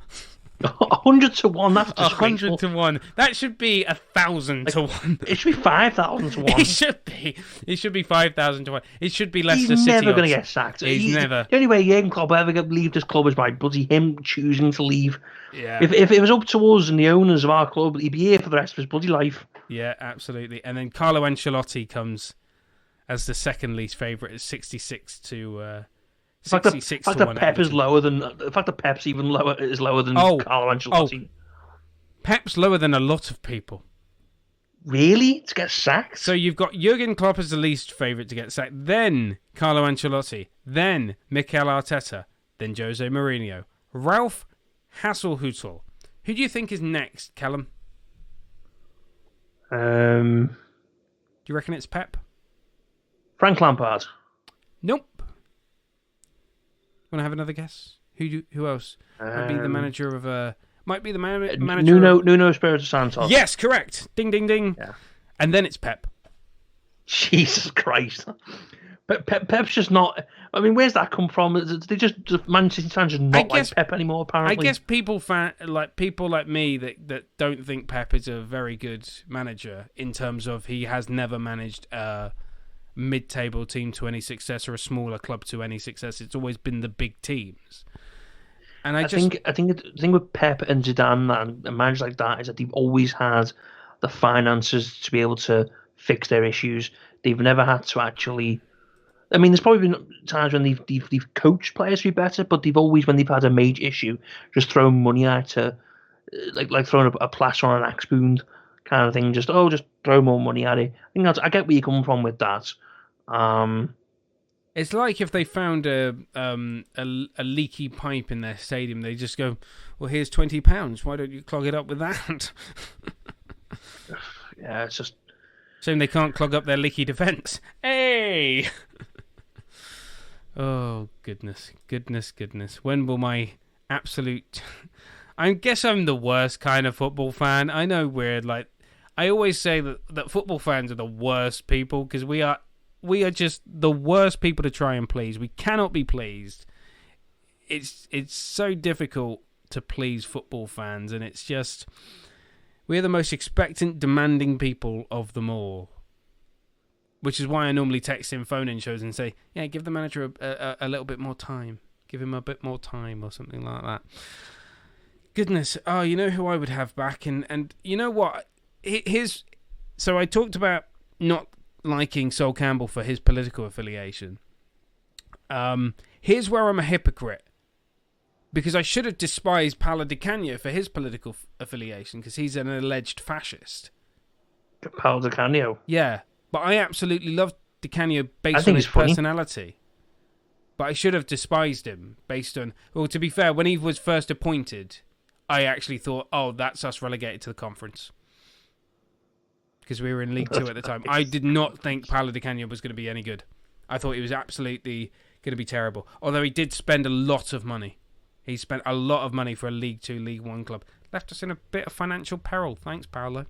S2: 100-1, that's disgraceful.
S1: 100-1. That should be 1,000-1.
S2: It should be 5,000-1.
S1: It should be 5,000-1. It should be Leicester City.
S2: He's never going to get sacked.
S1: He's never.
S2: The only way Jurgen Klopp will ever leave this club is by bloody him choosing to leave.
S1: Yeah.
S2: If it was up to us and the owners of our club, he'd be here for the rest of his bloody life.
S1: Yeah, absolutely. And then Carlo Ancelotti comes as the second least favourite at 66 to 66
S2: the fact that Pep is lower than the fact that Pep's even lower than Carlo Ancelotti.
S1: Pep's lower than a lot of people.
S2: Really? To get sacked?
S1: So you've got Jurgen Klopp as the least favourite to get sacked, then Carlo Ancelotti, then Mikel Arteta, then Jose Mourinho, Ralph Hasenhüttl. Who do you think is next, Callum? Do you reckon it's Pep?
S2: Frank Lampard.
S1: Nope. Want to have another guess? Who else? Might be the manager of Might be the manager.
S2: Nuno Espirito Santos.
S1: Yes, correct. Ding, ding, ding.
S2: Yeah.
S1: And then it's Pep.
S2: Jesus Christ. But Pep's just not. I mean, where's that come from? They just Manchester City fans just not like Pep anymore. Apparently,
S1: I guess people like me that don't think Pep is a very good manager in terms of he has never managed a mid-table team to any success or a smaller club to any success. It's always been the big teams. And I think
S2: the thing with Pep and Zidane and managers like that is that they've always had the finances to be able to fix their issues. They've never had to actually. I mean, there's probably been times when they've coached players to be better, but they've always, when they've had a major issue, just thrown money at it, like throwing a plaster on an axe wound kind of thing. Just throw more money at it. I get where you're coming from with that.
S1: It's like if they found a leaky pipe in their stadium, they just go, "Well, here's £20. Why don't you clog it up with that?"
S2: Yeah, it's just
S1: shame they can't clog up their leaky defence. Hey. Oh, goodness. When will my absolute... I guess I'm the worst kind of football fan. I know weird. Like, I always say that football fans are the worst people because we are just the worst people to try and please. We cannot be pleased. It's so difficult to please football fans, and it's just... We're the most expectant, demanding people of them all. Which is why I normally text in phone-in shows and say, yeah, give the manager a little bit more time. Give him a bit more time or something like that. Goodness. Oh, you know who I would have back? And you know what? So I talked about not liking Sol Campbell for his political affiliation. Here's where I'm a hypocrite. Because I should have despised Paolo Di Canio for his political affiliation because he's an alleged fascist.
S2: Paolo Di Canio?
S1: Yeah. But I absolutely love Di Canio based on his personality. But I should have despised him based on... Well, to be fair, when he was first appointed, I actually thought, oh, that's us relegated to the conference. Because we were in League 2 at the time. I did not think Paolo Di Canio was going to be any good. I thought he was absolutely going to be terrible. Although he did spend a lot of money. He spent a lot of money for a League 2, League 1 club. Left us in a bit of financial peril. Thanks, Paolo.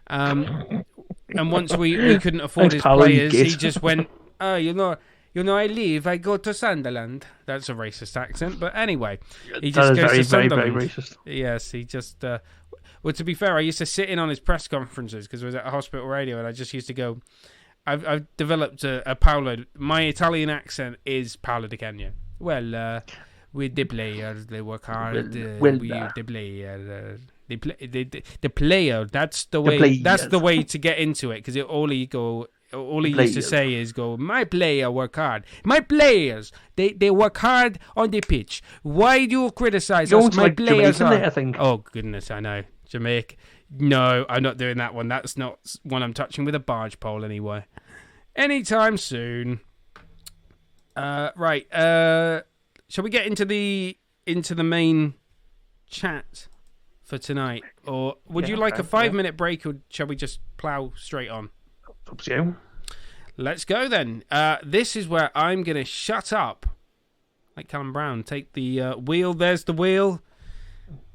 S1: And once we couldn't afford his players, he just went, oh, you know, I leave, I go to Sunderland. That's a racist accent, but anyway, he just goes to Sunderland. Very racist. Yes, he just. Well, to be fair, I used to sit in on his press conferences because I was at a hospital radio, and I just used to go. I've developed a Paolo. My Italian accent is Paolo Di Canio. Well, with the players, they work hard. The player. The player, that's the way. That's the way to get into it because all he used to say is my player work hard. My players, they work hard on the pitch. Why do you criticize us? My players are.
S2: I think.
S1: Oh goodness, I know. No, I'm not doing that one. That's not one I'm touching with a barge pole anyway. Anytime soon. Right. Shall we get into the main chat for tonight, or would you like a 5-minute break, or shall we just plow straight on?
S2: Up to you.
S1: Let's go then. This is where I'm going to shut up, like Callum Brown. Take the wheel. There's the wheel.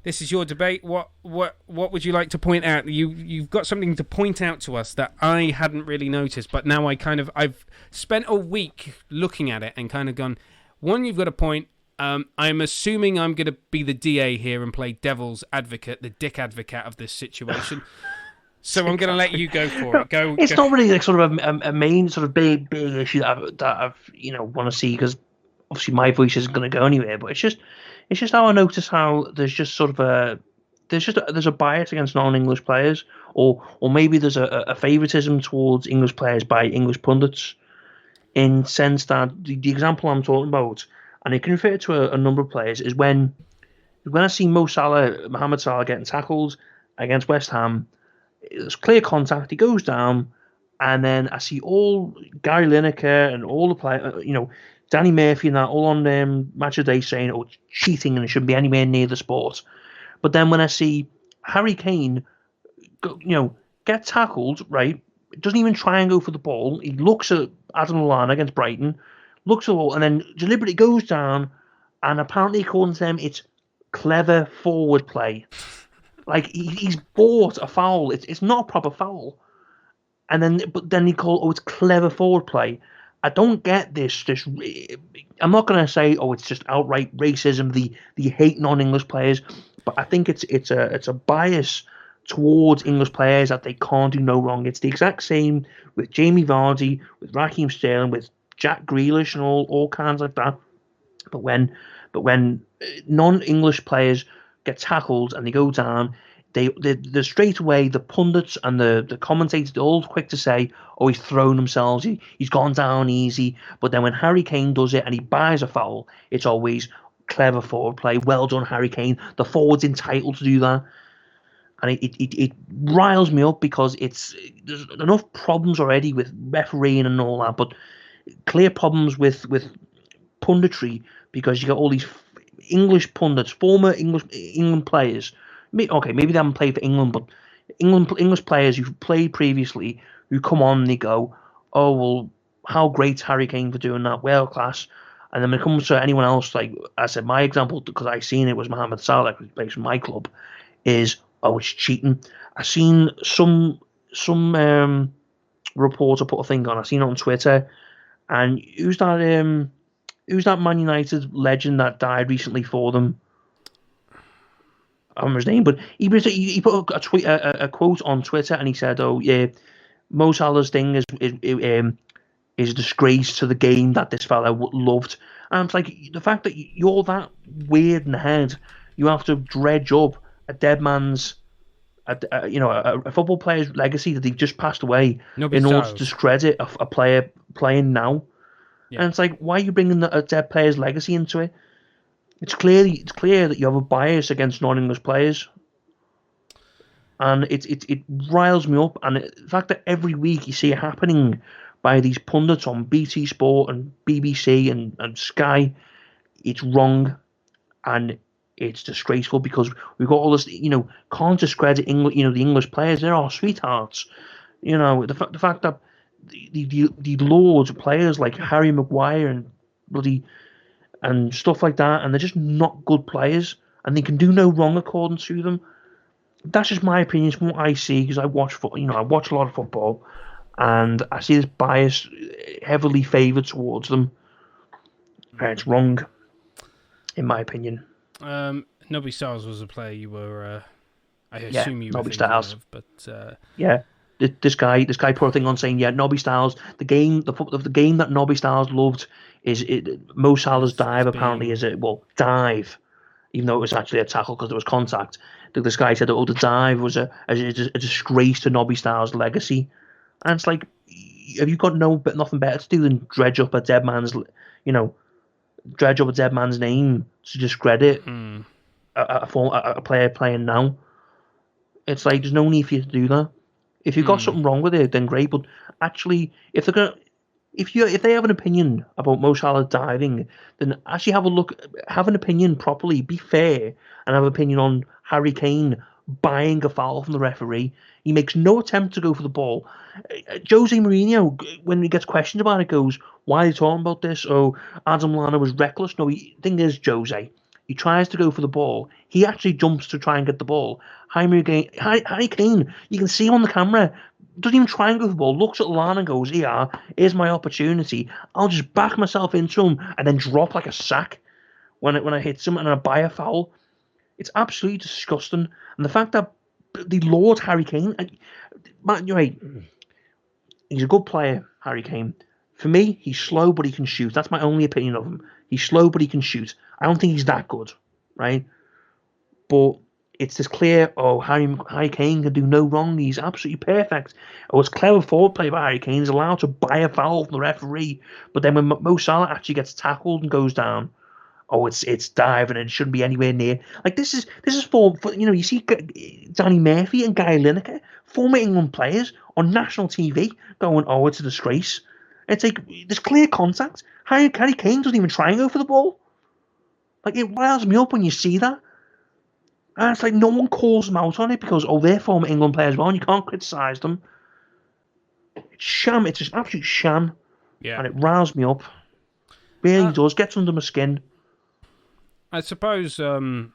S1: This is your debate. What would you like to point out? You've got something to point out to us that I hadn't really noticed, but now I've spent a week looking at it and kind of gone, one, you've got a point. I'm assuming I'm going to be the DA here and play devil's advocate, the dick advocate of this situation. So I'm going to let you go for it.
S2: It's not really like sort of a main sort of big issue that I've want to see, because obviously my voice isn't going to go anywhere. But it's just how I notice how there's just sort of there's a bias against non-English players, or maybe there's a favoritism towards English players by English pundits, in sense that the example I'm talking about, and it can refer to a number of players, is when I see Mohamed Salah getting tackled against West Ham. It's clear contact. He goes down, and then I see all Gary Lineker and all the players, Danny Murphy and that, all on Matchday saying, "Oh, it's cheating and it shouldn't be anywhere near the sport." But then when I see Harry Kane, get tackled, right, doesn't even try and go for the ball. He looks at Adam Lallana against Brighton, looks at the ball, and then deliberately goes down. And apparently, according to them, it's clever forward play. Like he's bought a foul. It's not a proper foul. But then he call, it's clever forward play. I don't get this. I'm not going to say, it's just outright racism. The hate non-English players, but I think it's a bias towards English players that they can't do no wrong. It's the exact same with Jamie Vardy, with Raheem Sterling, with Jack Grealish, and all kinds like that. But when non-English players get tackled and they go down, they're straight away, the pundits and the commentators, they're all quick to say, he's thrown himself, he's gone down easy. But then when Harry Kane does it and he buys a foul, it's always clever forward play, well done Harry Kane, the forward's entitled to do that. And it riles me up, because there's enough problems already with refereeing and all that, but clear problems with punditry, because you got all these English pundits, former England players. Okay, maybe they haven't played for England, but English players who've played previously, who come on and they go, "Oh well, how great's Harry Kane for doing that? World class." And then when it comes to anyone else, like I said, my example, because I seen it, was Mohamed Salah, who plays for my club, is it's cheating. I seen some reporter put a thing on. I seen it on Twitter, and who's that Man United legend that died recently for them? I don't remember his name, but he put a quote on Twitter, and he said, "Oh yeah, Mo Salah's thing is a disgrace to the game that this fella loved." And it's like, the fact that you're that weird in the head, you have to dredge up a dead man's, a football player's legacy that they've just passed away in order to discredit a player playing now. Yeah. And it's like, why are you bringing a dead player's legacy into it? It's clear that you have a bias against non-English players, and it riles me up. And the fact that every week you see it happening by these pundits on BT Sport and BBC and Sky, it's wrong, and it's disgraceful, because we've got all this, can't discredit English, the English players. They're our sweethearts. The fact that the Lords players like Harry Maguire and stuff like that, and they're just not good players, and they can do no wrong according to them. That's just my opinion. It's from what I see, because I watch I watch a lot of football, and I see this bias heavily favoured towards them. And it's wrong, in my opinion.
S1: Nobby Stiles was a player you were. I assume you were
S2: Nobby Stiles,
S1: but
S2: yeah. This guy put a thing on saying, Nobby Stiles, the game that Nobby Stiles loved is Mo Salah's dive. Apparently, dive, even though it was actually a tackle because there was contact. This guy said, the dive was a disgrace to Nobby Stiles' legacy, and it's like, have you got nothing better to do than dredge up a dead man's name to discredit a player playing now? It's like there's no need for you to do that. If you've got something wrong with it, then great. But actually, if they're gonna, if they have an opinion about Mo Salah diving, then actually have a look, have an opinion properly, be fair, and have an opinion on Harry Kane buying a foul from the referee. He makes no attempt to go for the ball. Jose Mourinho, when he gets questioned about it, goes, "Why are you talking about this? Oh, Adam Lallana was reckless." No, thing is, Jose, he tries to go for the ball. He actually jumps to try and get the ball. Harry Kane, you can see him on the camera, doesn't even try and go for the ball, looks at Lallana and goes, here's my opportunity. I'll just back myself into him and then drop like a sack when I hit him and I buy a foul. It's absolutely disgusting. And the fact that the Lord Harry Kane, Matt, you're right, he's a good player, Harry Kane. For me, he's slow, but he can shoot. That's my only opinion of him. He's slow, but he can shoot. I don't think he's that good, right? But it's this clear, Harry Kane can do no wrong. He's absolutely perfect. Oh, it's clever forward play by Harry Kane. He's allowed to buy a foul from the referee. But then when Mo Salah actually gets tackled and goes down, it's diving and it shouldn't be anywhere near. Like this is for you see Danny Murphy and Guy Lineker, former England players on national TV, going, it's a disgrace. It's like there's clear contact. Harry Kane doesn't even try and go for the ball. Like it riles me up when you see that. And it's like no one calls them out on it because they're former England players as well, and you can't criticise them. It's sham. It's just absolute sham.
S1: Yeah.
S2: And it riles me up. Really does. Gets under my skin.
S1: I suppose to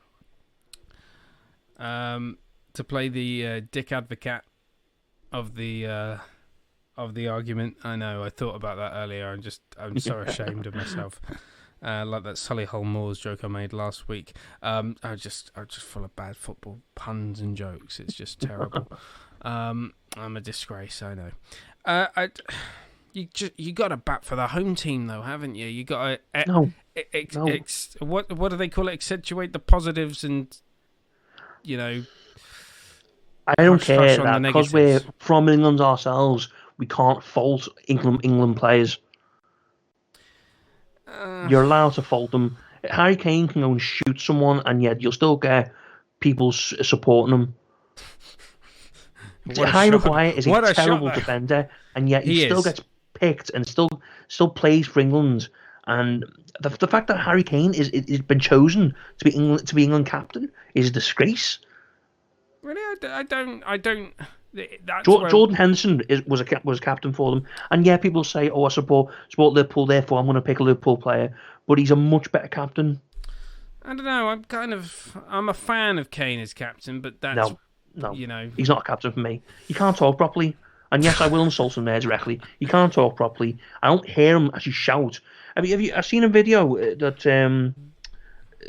S1: play the dick advocate of the argument. I know I thought about that earlier. I'm so ashamed of myself. Like that Solihull Moors joke I made last week. I'm just full of bad football puns and jokes. It's just terrible. I'm a disgrace. I know. You got to bat for the home team though, haven't you? You got to
S2: no.
S1: What do they call it? Accentuate the positives and
S2: I don't care that because we're from England ourselves, we can't fault England players. You're allowed to fault them. Harry Kane can go and shoot someone, and yet you'll still get people supporting him. Harry Maguire is a terrible defender, and yet he still gets picked and still plays for England. And the fact that Harry Kane is been chosen to be England captain is a disgrace.
S1: Really, I don't.
S2: Jordan Henderson was captain for them, and yeah, people say, I support Liverpool, therefore I'm going to pick a Liverpool player, but he's a much better captain.
S1: I don't know. I'm a fan of Kane as captain, but that's
S2: no, he's not a captain for me. He can't talk properly, and yes, I will insult him there directly. He can't talk properly. I don't hear him actually shout. I've seen a video that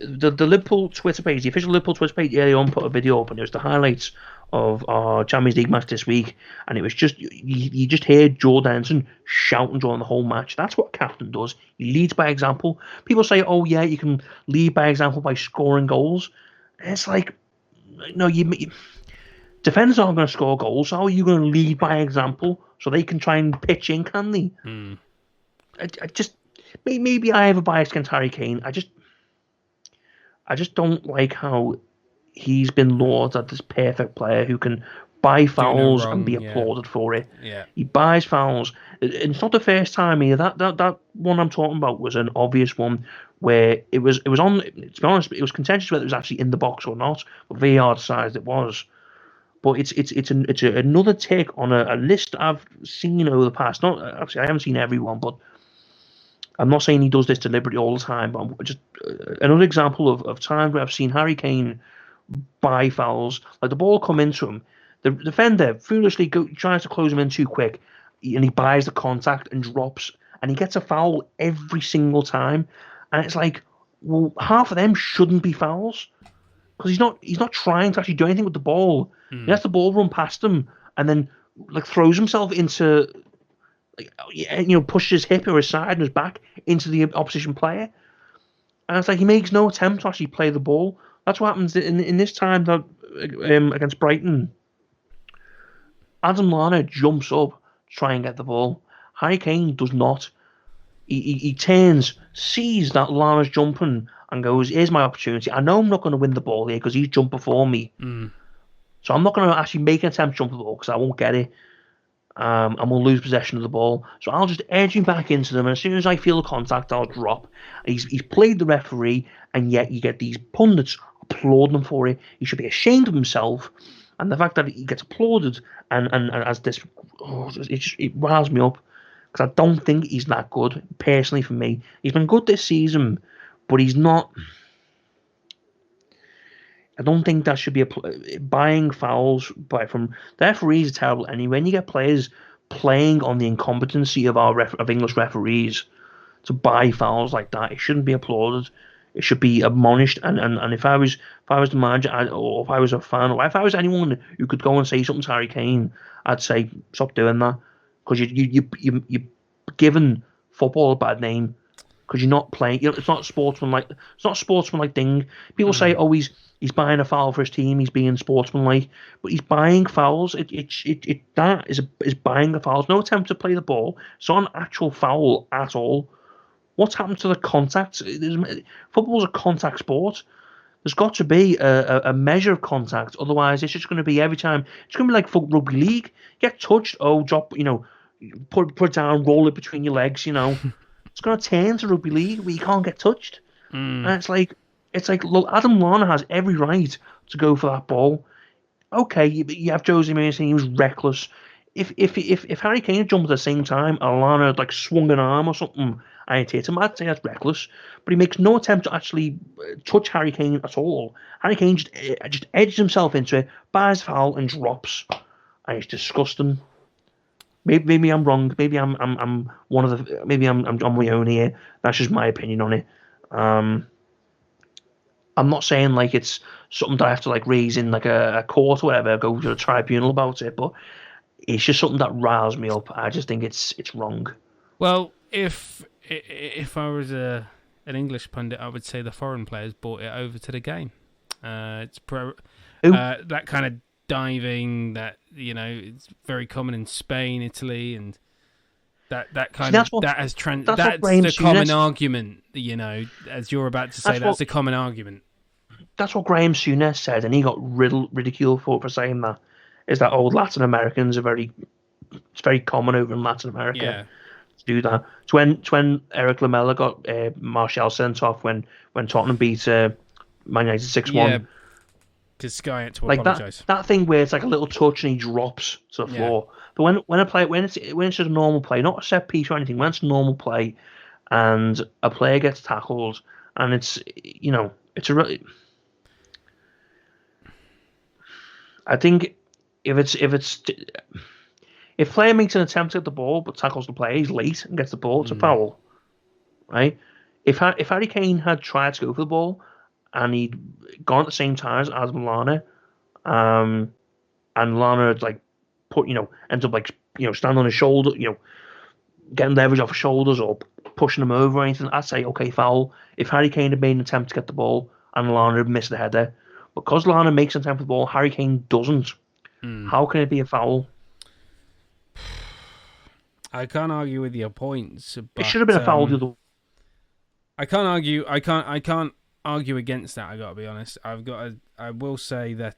S2: the Liverpool Twitter page, the official Liverpool Twitter page, earlier on put a video up, and it was the highlights of our Champions League match this week, and it was just you just hear Jordan Henderson shouting during the whole match. That's what a captain does. He leads by example. People say, you can lead by example by scoring goals. And it's like, no, defenders aren't going to score goals. How are you going to lead by example so they can try and pitch in? Can they? I just maybe I have a bias against Harry Kane. I just don't like how he's been lauded as this perfect player who can buy fouls and be applauded for it.
S1: Yeah.
S2: He buys fouls. It's not the first time either. That one I'm talking about was an obvious one where it was on. To be honest, it was contentious whether it was actually in the box or not. But VAR decided it was. But it's another tick on a list I've seen over the past. Not obviously I haven't seen everyone, but I'm not saying he does this deliberately all the time. But just another example of times where I've seen Harry Kane buy fouls, like the ball come into him, the defender foolishly tries to close him in too quick, and he buys the contact and drops, and he gets a foul every single time, and it's like, well, half of them shouldn't be fouls because he's not trying to actually do anything with the ball. He lets the ball run past him, and then throws himself into, pushes his hip or his side and his back into the opposition player, and it's like he makes no attempt to actually play the ball. That's what happens in this time that against Brighton. Adam Lallana jumps up to try and get the ball. Harry Kane does not. He turns, sees that Lallana's jumping, and goes, "Here's my opportunity. I know I'm not going to win the ball here because he's jumped before me." So I'm not going to actually make an attempt to jump the ball because I won't get it. And we'll lose possession of the ball. So I'll just edge him back into them, and as soon as I feel the contact, I'll drop. He's played the referee, and yet you get these pundits applauding him for it. He should be ashamed of himself, and the fact that he gets applauded and as this, it riles me up because I don't think he's that good personally. For me, he's been good this season, but he's not. I don't think that should be buying fouls from the referees are terrible. And when you get players playing on the incompetency of of English referees to buy fouls like that, it shouldn't be applauded. It should be admonished. And if I was the manager, or if I was a fan, or if I was anyone who could go and say something to Harry Kane, I'd say stop doing that because you're giving football a bad name because you're not playing. It's not sportsmanlike. It's not a sportsmanlike thing. People say, "Oh, he's buying a foul for his team. He's being sportsmanlike," but he's buying fouls. That is buying the fouls. No attempt to play the ball. It's not an actual foul at all. What's happened to the contact? Football's a contact sport. There's got to be a measure of contact. Otherwise, it's just going to be every time. It's going to be like rugby league. Get touched. Oh, drop. Put it down. Roll it between your legs. It's going to turn to rugby league where you can't get touched. And it's like, look, Adam Lallana has every right to go for that ball. Okay, you have Jose Mourinho saying he was reckless. If Harry Kane had jumped at the same time and Lallana had swung an arm or something, I'd hit him. I'd say that's reckless. But he makes no attempt to actually touch Harry Kane at all. Harry Kane just edges himself into it, buys foul, and drops. And it's disgusting. Maybe I'm wrong. Maybe I'm one of the. Maybe I'm on my own here. That's just my opinion on it. I'm not saying it's something that I have to raise in a court or whatever, go to a tribunal about it, but it's just something that riles me up. I just think it's wrong.
S1: Well, if I was an English pundit, I would say the foreign players brought it over to the game. It's that kind of diving that it's very common in Spain, Italy, and that's the common argument. As you're about to say, that's the common argument.
S2: That's what Graham Souness said, and he got ridiculed for saying that. Is that Latin Americans are it's very common over in Latin America to do that. It's when Eric Lamela got Martial sent off when Tottenham beat Man United 6-1. Yeah,
S1: because Sky had to apologise.
S2: That thing where it's a little touch and he drops to the floor. But when it's just a normal play, not a set piece or anything, when it's normal play, and a player gets tackled, and it's it's a really. I think if player makes an attempt at the ball but tackles the player, he's late and gets the ball, it's a foul, right? If Harry Kane had tried to go for the ball and he'd gone at the same time as Adam Lallana, and Lallana had ends up standing on his shoulder, getting leverage off his shoulders or pushing him over or anything, I'd say okay, foul. If Harry Kane had made an attempt to get the ball and Lallana had missed the header, because Lallana makes an attempt at the ball, Harry Kane doesn't. How can it be a foul?
S1: I can't argue with your points. But,
S2: it should have been a foul.
S1: I can't argue. I can't argue against that. I got to be honest. I will say that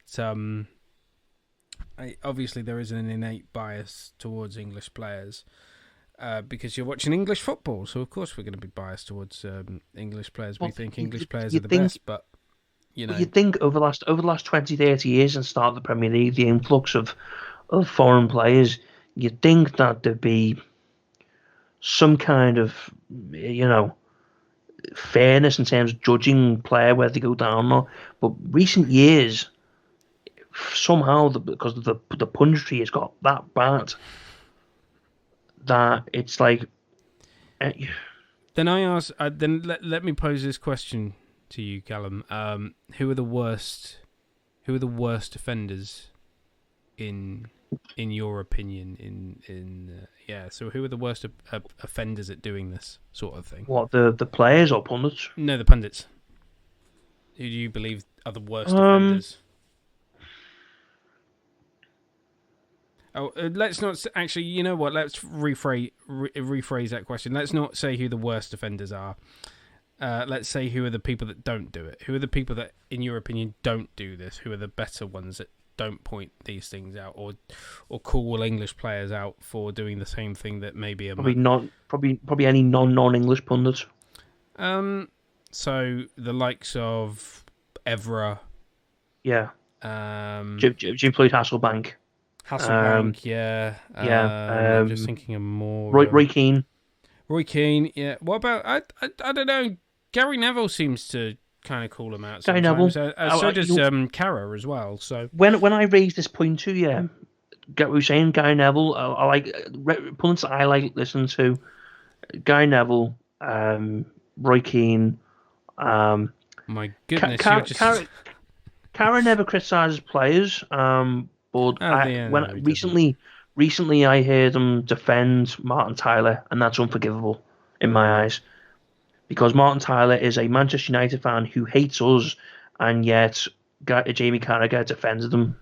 S1: obviously there is an innate bias towards English players because you're watching English football. So of course we're going to be biased towards English players. We think English players are the best, but. But you'd think over the last 20, 30 years since the start of the Premier League, the influx of foreign players, you'd think that there'd be some kind of, fairness in terms of judging player whether they go down or not. But recent years, somehow, because the punditry has got that bad, that it's Then I ask. Then let me pose this question to you, Callum. Who are the worst offenders in your opinion? So who are the worst offenders at doing this sort of thing?
S2: What, the players or pundits?
S1: No, the pundits. Who do you believe are the worst offenders? Let's not actually. You know what? Let's rephrase that question. Let's not say who the worst offenders are. Let's say who are the people that don't do it. Who are the people that, in your opinion, don't do this? Who are the better ones don't point these things out or call English players out for doing the same thing that maybe a
S2: probably any non-English pundits.
S1: So the likes of Evra,
S2: Yeah. Jim played Hasselbank.
S1: Yeah.
S2: Yeah.
S1: I'm just thinking of more.
S2: Roy Keane.
S1: Roy Keane, yeah. What about I don't know. Gary Neville seems to kind of call him out sometimes.
S2: Gary
S1: Neville. So does Carra as well. So
S2: when I raised this point to you, get what you're saying, Gary Neville. I like pundits I like listening to. Gary Neville, Roy Keane.
S1: My goodness,
S2: Carra never criticises players. But recently I heard him defend Martin Tyler, and that's unforgivable in my eyes. Because Martin Tyler is a Manchester United fan who hates us, and yet Jamie Carragher defended them.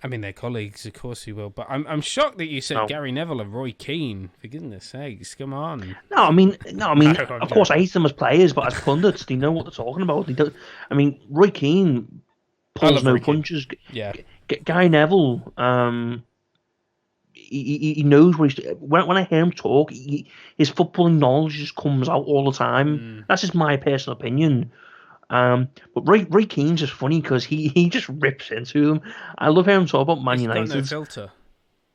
S1: I mean, they're colleagues, of course he will. But I'm shocked that you said Gary Neville and Roy Keane. For goodness sakes, come on.
S2: No, I mean, of course I hate them as players, but as pundits, they know what they're talking about. They don't. I mean, Roy Keane pulls no punches.
S1: Yeah.
S2: Gary Neville, he knows what he's. When I hear him talk, his footballing knowledge just comes out all the time. That's just my personal opinion. But Roy Keane's just funny because he just rips into them. I love hearing him talk about Man United.
S1: He's got no filter.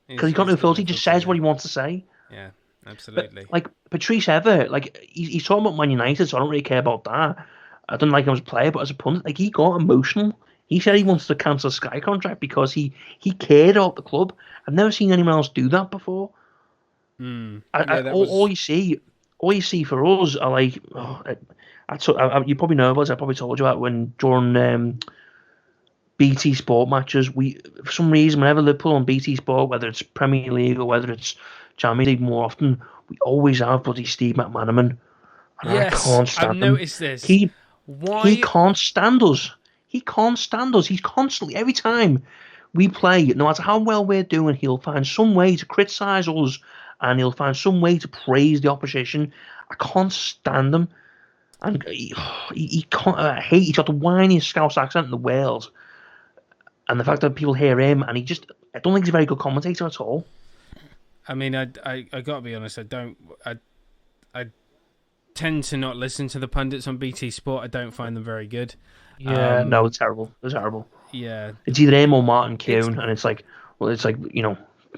S2: Because he's got no filter. He just says what he wants to say.
S1: Yeah, absolutely.
S2: But, like Patrice Evra, like he's talking about Man United, so I don't really care about that. I don't like him as a player, but as a pundit, like he got emotional. He said he wants to cancel Sky contract because he cared about the club. I've never seen anyone else do that before. All you see for us are like, you probably know about it. I probably told you about when during BT Sport matches, for some reason whenever Liverpool on BT Sport, whether it's Premier League or whether it's Champions League, more often we always have bloody Steve McManaman. And
S1: yes,
S2: I can't stand
S1: I've noticed this.
S2: He can't stand us. He can't stand us. He's constantly, every time we play, no matter how well we're doing, he'll find some way to criticise us and he'll find some way to praise the opposition. I can't stand him. And he can't, he's got the whiniest Scouse accent in the world. And the fact that people hear him, and I don't think he's a very good commentator at all.
S1: I mean, I gotta be honest, I tend to not listen to the pundits on BT Sport. I don't find them very good.
S2: Yeah, no, it's terrible. It's terrible.
S1: Yeah,
S2: it's either him or Martin Keown, and it's like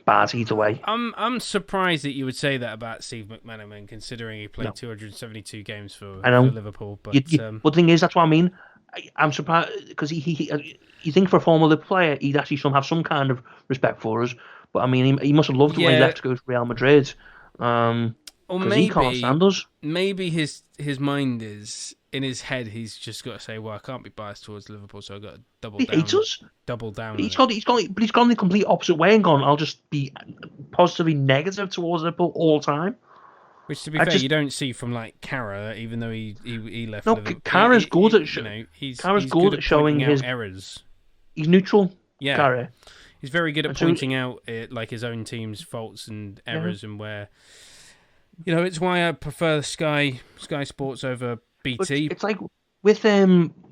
S2: bad either way.
S1: I'm surprised that you would say that about Steve McManaman, considering he played 272 games for Liverpool. But
S2: but the thing is, that's what I mean. I'm surprised because he you think for a former Liverpool player, he'd actually have some kind of respect for us. But I mean, he must have loved it when he left to go to Real Madrid.
S1: Or
S2: maybe he can't stand us.
S1: Maybe his mind is in his head. He's just got to say, "Well, I can't be biased towards Liverpool, so I've got to double down."
S2: He hates us.
S1: Double down.
S2: He's gone the complete opposite way and gone. I'll just be positively negative towards Liverpool all the time.
S1: Which, to be fair, you don't see from like Carra, even though he left.
S2: No,
S1: Liverpool.
S2: Carra's good at
S1: he's
S2: good at showing his
S1: errors.
S2: He's neutral.
S1: Yeah,
S2: Carra.
S1: He's very good at pointing out like his own team's faults and errors and where. It's why I prefer Sky Sports over BT.
S2: It's like with Martin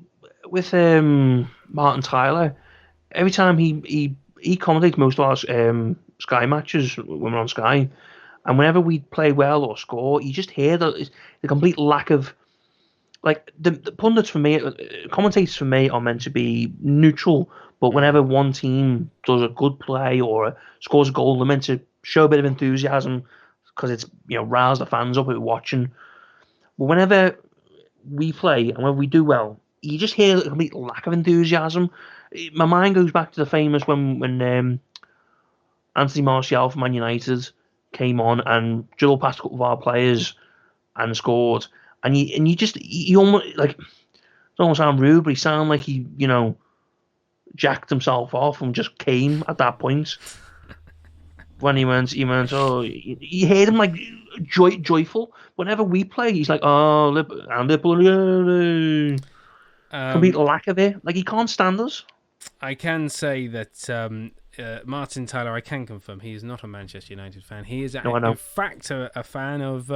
S2: Tyler. Every time he commentates most of our Sky matches when we're on Sky, and whenever we play well or score, you just hear the complete lack of like the pundits for me, commentators for me are meant to be neutral. But whenever one team does a good play or scores a goal, they're meant to show a bit of enthusiasm. Because it's rouse the fans up who are watching. But whenever we play and when we do well, you just hear a complete lack of enthusiasm. My mind goes back to the famous when Anthony Martial from Man United came on and drilled past a couple of our players and scored. And you almost like, it don't sound rude, but he sounded like he jacked himself off and just came at that point. When he went, oh, you heard him like joyful. Whenever we play, he's like, oh, Liverpool, complete lack of it. Like he can't stand us.
S1: I can say that Martin Tyler, I can confirm, he is not a Manchester United fan. He is, in fact, a fan of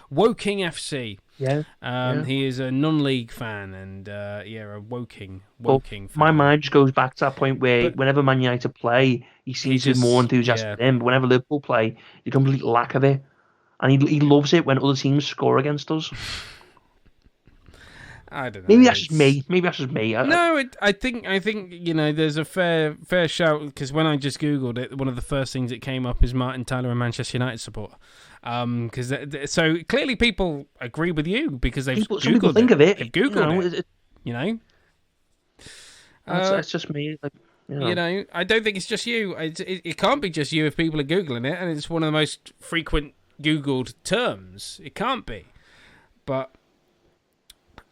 S1: Woking FC.
S2: Yeah, yeah.
S1: He is a non-league fan and a Woking
S2: But my
S1: fan.
S2: mind just goes back to that point where
S1: But
S2: whenever Man United play, he
S1: he
S2: seems to be more
S1: just
S2: enthusiastic than him. But whenever Liverpool play, the complete lack of it. And he loves it when other teams score against us.
S1: I don't
S2: Maybe
S1: know.
S2: that's just me. Maybe that's just me.
S1: No, I think there's a fair shout because when I just googled it, one of the first things that came up is Martin Tyler, a Manchester United supporter. So clearly people agree with you because they've
S2: some people think of it.
S1: They've googled it. You know,
S2: that's just me. Like,
S1: I don't think it's just you. It can't be just you if people are googling it, and it's one of the most frequent googled terms. It can't be, but.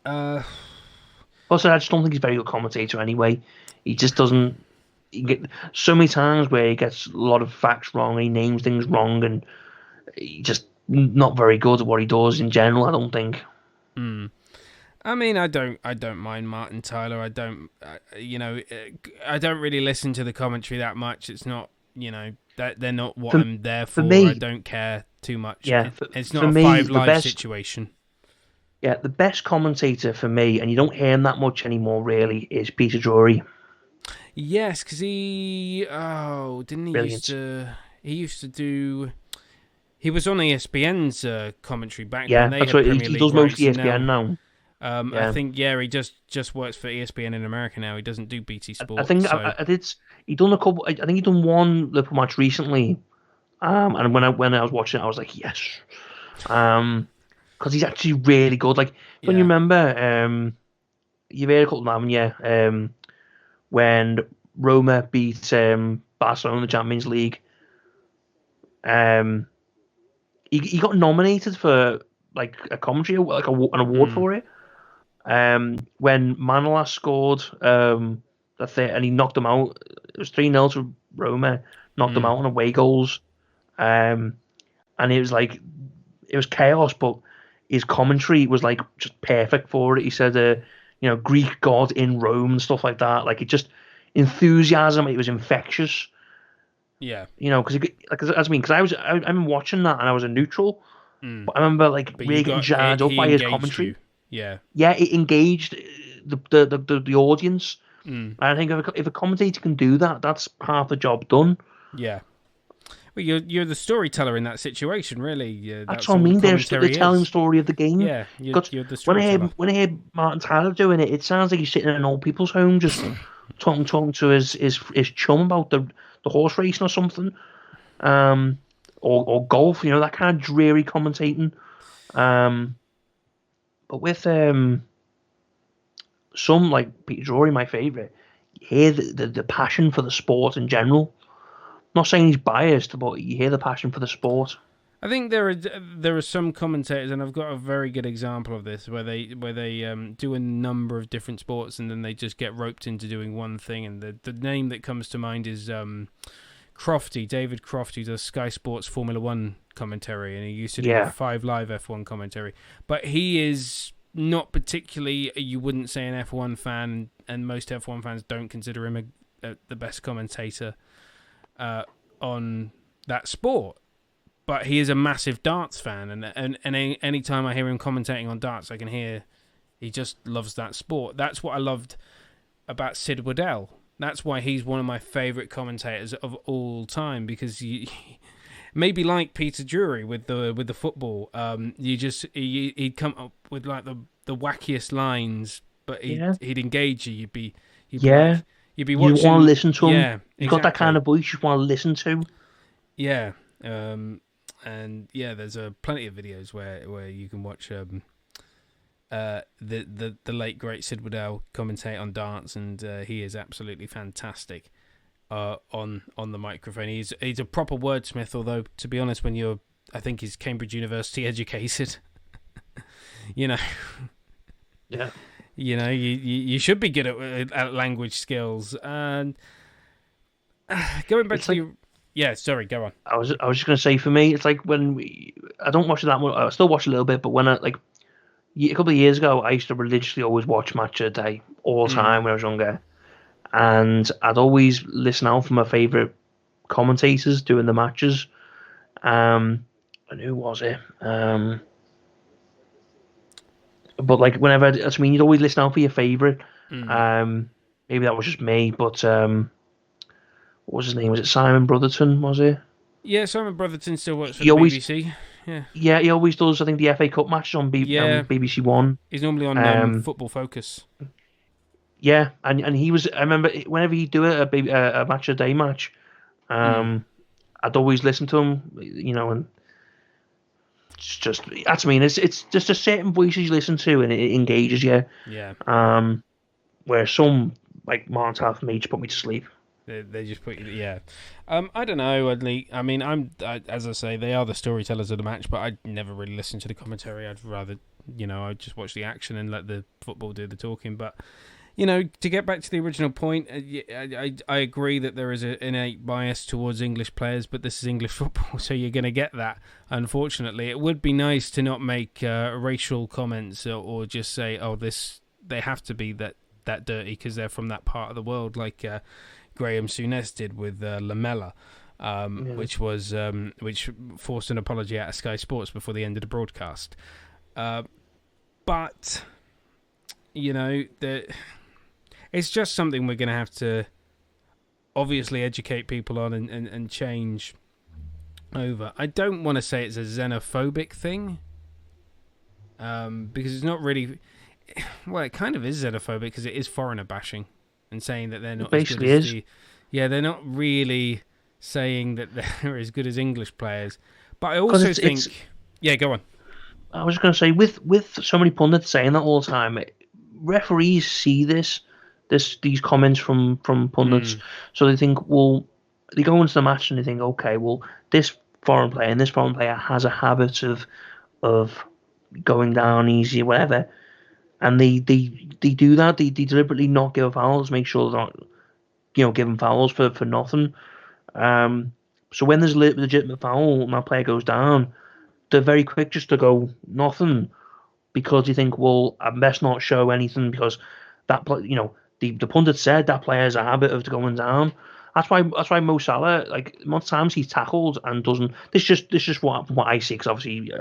S2: Also, I just don't think he's a very good commentator anyway. He just doesn't. He get so many times where he gets a lot of facts wrong, he names things wrong, and he just not very good at what he does in general. I don't think.
S1: I mean, I don't mind Martin Tyler. I don't really listen to the commentary that much. It's not, that they're not what I'm there for.
S2: Me,
S1: I don't care too much.
S2: Yeah,
S1: it's not a Five Live situation.
S2: Yeah, the best commentator for me, and you don't hear him that much anymore, really, is Peter Drury.
S1: Yes, because didn't he
S2: Brilliant.
S1: used to do. He was on ESPN's commentary back
S2: yeah,
S1: when they
S2: that's
S1: had
S2: right.
S1: Premier
S2: He
S1: League
S2: does mostly
S1: rights
S2: ESPN now.
S1: I think he just works for ESPN in America now. He doesn't do BT Sport.
S2: I think I did. He done a couple. I think he done one Liverpool match recently. And when I was watching it, I was like, yes. Because he's actually really good. Like when you remember, you've heard a couple of them, haven't you? When Roma beat Barcelona in the Champions League, he got nominated for like a commentary, like an award for it. When Manolas scored and he knocked them out. It was 3-0 to Roma, knocked them out on away goals. And it was like it was chaos, but his commentary was like just perfect for it. He said, Greek god in Rome and stuff like that. Like it just enthusiasm. It was infectious.
S1: Yeah.
S2: Because I'm watching that and I was a neutral, but I remember really getting jazzed up by his commentary.
S1: You. Yeah.
S2: Yeah, it engaged the audience. And I think if a commentator can do that, that's half the job done.
S1: Yeah. Well, you're the storyteller in that situation, really.
S2: That's what I mean. They're telling the story of the game.
S1: Yeah, you're the storyteller.
S2: When I hear Martin Tyler doing it, it sounds like he's sitting in an old people's home, just talking to his chum about the horse racing or something, or golf. That kind of dreary commentating. But with some like Peter Drury, my favourite, you hear the passion for the sport in general. Not saying he's biased, but you hear the passion for the sport.
S1: I think there are some commentators, and I've got a very good example of this, where they do a number of different sports, and then they just get roped into doing one thing. And the name that comes to mind is Crofty, David Crofty, who does Sky Sports Formula One commentary, and he used to do 5 Live F1 commentary. But he is not particularly, you wouldn't say, an F1 fan, and most F1 fans don't consider him the best commentator on that sport. But he is a massive darts fan, and any time I hear him commentating on darts, I can hear he just loves that sport. That's what I loved about Sid Waddell. That's why he's one of my favourite commentators of all time, because maybe like Peter Drury with the football, he'd come up with like the wackiest lines, but he'd engage you. You'd be watching.
S2: You want to listen to him.
S1: Yeah,
S2: you've got that kind of voice you want to listen to.
S1: Yeah. And there's plenty of videos where you can watch the late great Sid Waddell commentate on darts, and he is absolutely fantastic on the microphone. He's a proper wordsmith, although to be honest, I think he's Cambridge University educated. Yeah. You should be good at language skills. And going back to you. Yeah, sorry, go on.
S2: I was just going to say, for me, it's like I don't watch it that much. I still watch a little bit, but when a couple of years ago, I used to religiously always watch Match of the Day all the time when I was younger. And I'd always listen out for my favourite commentators doing the matches. And who was it? But like whenever, you'd always listen out for your favourite.
S1: Mm.
S2: Maybe that was just me, but what was his name? Was it Simon Brotherton? Was it?
S1: Yeah, Simon Brotherton still works for
S2: He
S1: the
S2: always,
S1: BBC. Yeah,
S2: yeah, he always does. I think the FA Cup matches on
S1: yeah.
S2: BBC One.
S1: He's normally on
S2: Um,
S1: Football Focus.
S2: yeah, and he was. I remember whenever he'd do a match a day match,
S1: Mm.
S2: I'd always listen to him. And it's just that's mean. It's just a certain voices you listen to, and it engages you.
S1: Yeah.
S2: Where some like Martin Taff me just put me to sleep.
S1: They just put you, yeah. I don't know, Adley. I mean, as I say, they are the storytellers of the match, but I never really listen to the commentary. I'd rather, I just watch the action and let the football do the talking. But, to get back to the original point, I agree that there is an innate bias towards English players, but this is English football, so you're going to get that, unfortunately. It would be nice to not make racial comments or just say, oh, they have to be that dirty because they're from that part of the world, like Graham Souness did with Lamella, which forced an apology out of Sky Sports before the end of the broadcast. But it's just something we're going to have to obviously educate people on and change over. I don't want to say it's a xenophobic thing, because it's not really. Well, it kind of is xenophobic because it is foreigner bashing and saying that they're not
S2: Basically
S1: as good
S2: is.
S1: they're not really saying that they're as good as English players. But I also think, yeah, go on.
S2: I was going to say with so many pundits saying that all the time, referees see these comments from pundits, so they think, well, they go into the match and they think, okay, well, this foreign player and this foreign player has a habit of going down easy, whatever. And they do that. They deliberately not give fouls, make sure they're not, giving fouls for nothing. So when there's a legitimate foul and that player goes down, they're very quick just to go nothing because you think, well, I best not show anything because the pundit said that player has a habit of going down. That's why Mo Salah, like most times he's tackled and doesn't. This just what I see, because obviously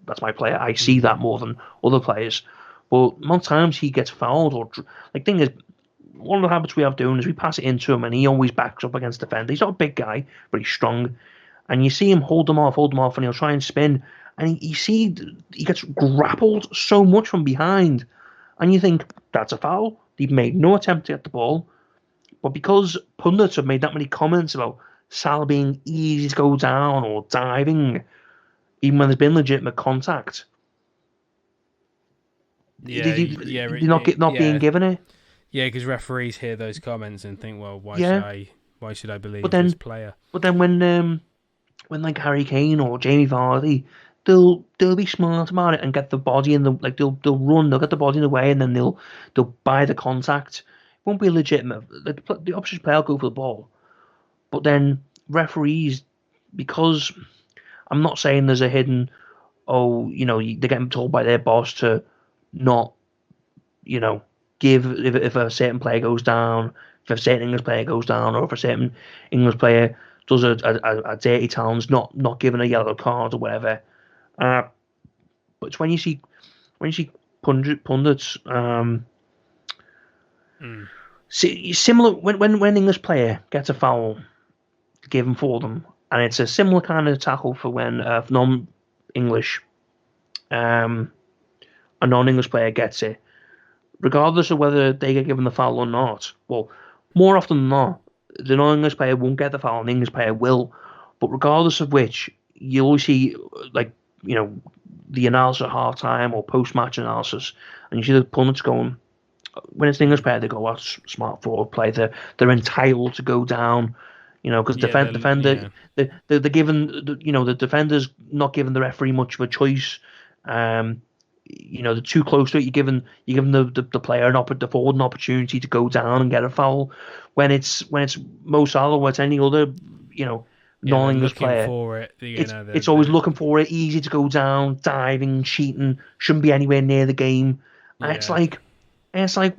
S2: that's my player. I see that more than other players. But most times he gets fouled thing is, one of the habits we have doing is we pass it into him and he always backs up against the defender. He's not a big guy, but he's strong. And you see him hold him off, and he'll try and spin. And he gets grappled so much from behind. And you think, that's a foul. They've made no attempt to get the ball. But because pundits have made that many comments about Salah being easy to go down or diving, even when there's been legitimate contact, they're not being given it.
S1: Yeah, because referees hear those comments and think, well, why should I believe this player?
S2: But then when like Harry Kane or Jamie Vardy, they'll be smart about it and get the body in the they'll run, they'll get the body in the way, and then they'll buy the contact. It won't be legitimate. The opposition player will go for the ball, but then referees, because I'm not saying there's a hidden, they're getting told by their boss to not, give if a certain player goes down, if a certain English player goes down, or if a certain English player does a dirty challenge, not given a yellow card or whatever. But it's when you see pundits, similar when English player gets a foul given for them, and it's a similar kind of tackle for when non-English, a non-English player gets it, regardless of whether they get given the foul or not. Well, more often than not, the non-English player won't get the foul, and the English player will. But regardless of which, you always see, the analysis at half-time or post-match analysis, and you see the pundits going, when it's an English player, they go, oh, smart forward play. They're entitled to go down, because defender, they're given, the defender's not giving the referee much of a choice. They're too close to it. You're giving the player the forward an opportunity to go down and get a foul. When it's Mo Salah or it's any other, non-English player,
S1: for it,
S2: it's always looking for it, easy to go down, diving, cheating, shouldn't be anywhere near the game. And it's like,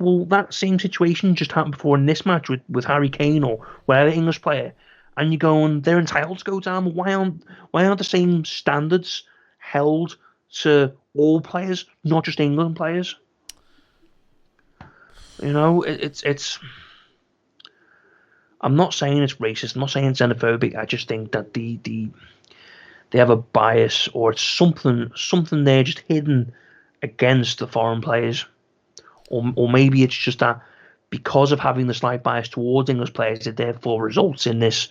S2: well, that same situation just happened before in this match with Harry Kane or whatever English player, and you're going, they're entitled to go down. Why aren't the same standards held to all players, not just England players. You know, it's. I'm not saying it's racist. I'm not saying it's xenophobic. I just think that they have a bias, or it's something there just hidden against the foreign players, or maybe it's just that because of having the slight bias towards English players, it therefore results in this,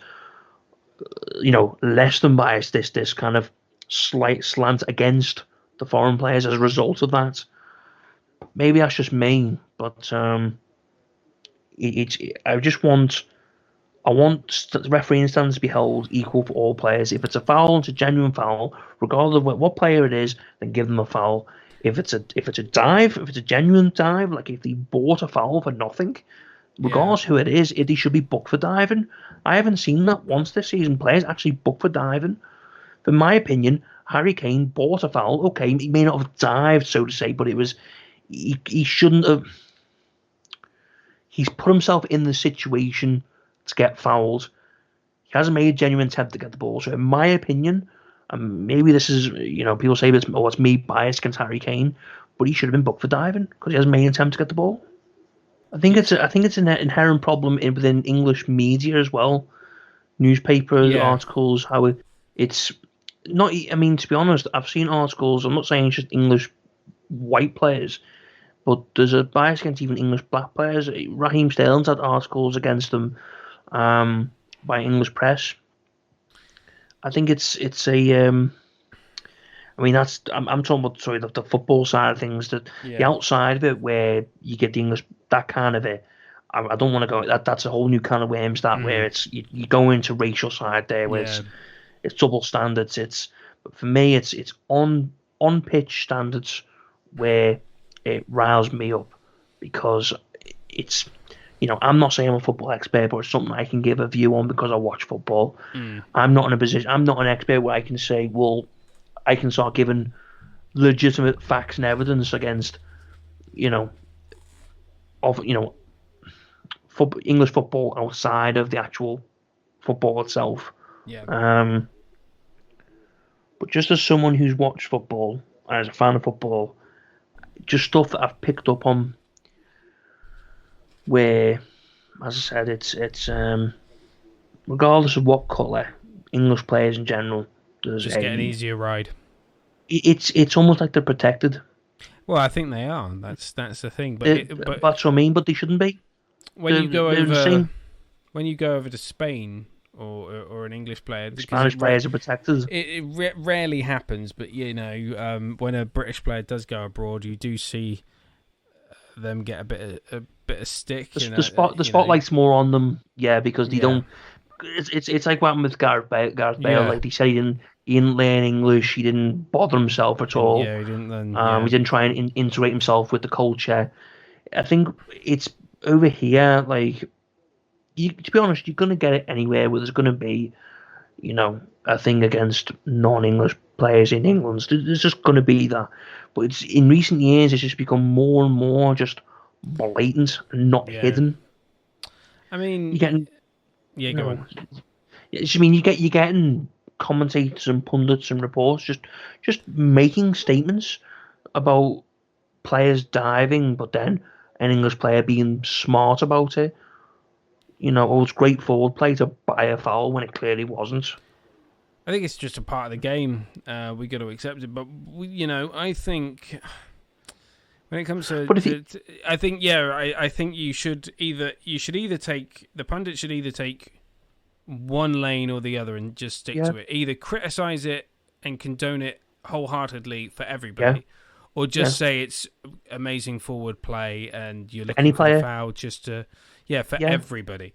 S2: less than bias, this kind of slight slant against the foreign players as a result of that. Maybe that's just me, but I just want. I want the refereeing standards to be held equal for all players. If it's a foul, it's a genuine foul, regardless of what player it is. Then give them a foul. If it's a dive, if it's a genuine dive, like if they bought a foul for nothing,
S1: Yeah.
S2: regardless who it is, they should be booked for diving. I haven't seen that once this season. Players actually booked for diving. In my opinion, Harry Kane bought a foul. Okay, he may not have dived, so to say, but it was he shouldn't have. He's put himself in the situation to get fouled. He hasn't made a genuine attempt to get the ball. So, in my opinion, and maybe this is, people say it's me biased against Harry Kane, but he should have been booked for diving because he hasn't made an attempt to get the ball. I think it's an inherent problem within English media as well, newspapers,
S1: Yeah.
S2: articles. It's not. I mean, to be honest, I've seen articles. I'm not saying it's just English white players, but there's a bias against even English black players. Raheem Sterling's had articles against them by English press. I think it's a. I mean, I'm talking about, sorry, the football side of things. That the
S1: Yeah.
S2: outside of it, where you get the English, that kind of it. I don't want to go. That's a whole new kind of worms. That where
S1: Mm.
S2: it's you go into racial side there, where
S1: Yeah.
S2: it's double standards. But for me, it's on pitch standards where it riles me up because it's I'm not saying I'm a football expert, but it's something I can give a view on because I watch football.
S1: Mm.
S2: I'm not in a position. I'm not an expert where I can say, well, I can start giving legitimate facts and evidence against, you know, of English football outside of the actual football itself.
S1: Yeah.
S2: Um, but just as someone who's watched football and as a fan of football, just stuff that I've picked up on, where, as I said, it's regardless of what colour, English players in general, there's
S1: Just get an easier ride.
S2: it's almost like they're protected.
S1: Well, I think they are. That's the thing. But
S2: That's what I mean. But they shouldn't be.
S1: when you go
S2: They're the
S1: over
S2: same.
S1: when you go over to Spain or an English player, because
S2: Spanish players are protected.
S1: it rarely happens, but when a British player does go abroad, you do see them get a bit of stick.
S2: The spotlight's more on them, yeah, because they
S1: Yeah.
S2: don't. It's like what happened with Gareth Bale. Gareth Bale,
S1: Yeah.
S2: like they said, he didn't learn English. He didn't bother himself at all.
S1: Yeah, he didn't then.
S2: He didn't try and integrate himself with the culture. I think it's over here. Like, to be honest, you're gonna get it anywhere where there's gonna be, a thing against non-English players in England. There's just gonna be that. But it's in recent years, it's just become more and more just blatant and not
S1: Yeah.
S2: hidden.
S1: I mean,
S2: You're getting
S1: yeah, go on.
S2: I mean, you're getting commentators and pundits and reports just making statements about players diving, but then an English player being smart about it. Oh, it's great forward play to buy a foul when it clearly wasn't.
S1: I think it's just a part of the game. We got to accept it, but I think when it comes to,
S2: But if you,
S1: I think I think you should either take the pundit should either take one lane or the other and just stick to it. Either criticize it and condone it wholeheartedly for everybody, or just say it's amazing forward play and you're looking
S2: any
S1: for
S2: player,
S1: the foul just to everybody.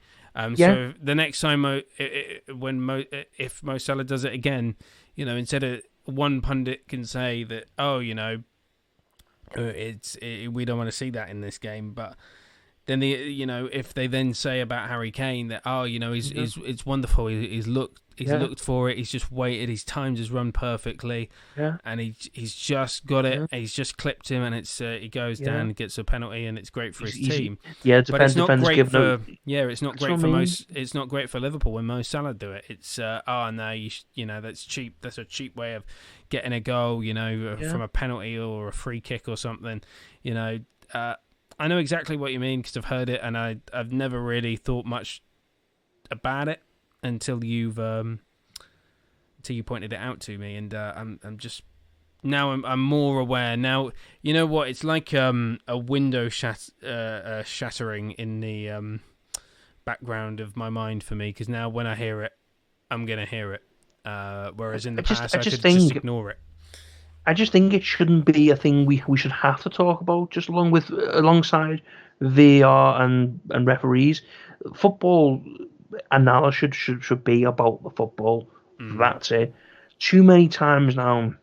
S1: So the next time if Mo Salah does it again, instead of one pundit can say that, we don't want to see that in this game, but then if they then say about Harry Kane that he's it's wonderful, he's looked for it, he's just waited, his times has run perfectly, and he's just got it, he's just clipped him, and it's he goes down and gets a penalty, and it's great for his team.
S2: But it's not great for
S1: it's not great for it's not great for Liverpool when Mo Salah do it. It's no, that's cheap. That's a cheap way of getting a goal, from a penalty or a free kick or something. I know exactly what you mean because I've heard it, and I've never really thought much about it until you pointed it out to me, and I'm just now I'm more aware now. You know what? It's like a window shattering in the background of my mind for me, because now when I hear it, I'm gonna hear it. Whereas in the past, I could just ignore it.
S2: I just think it shouldn't be a thing we should have to talk about just alongside VAR and referees. Football analysis should be about the football. That's it. Too many times now,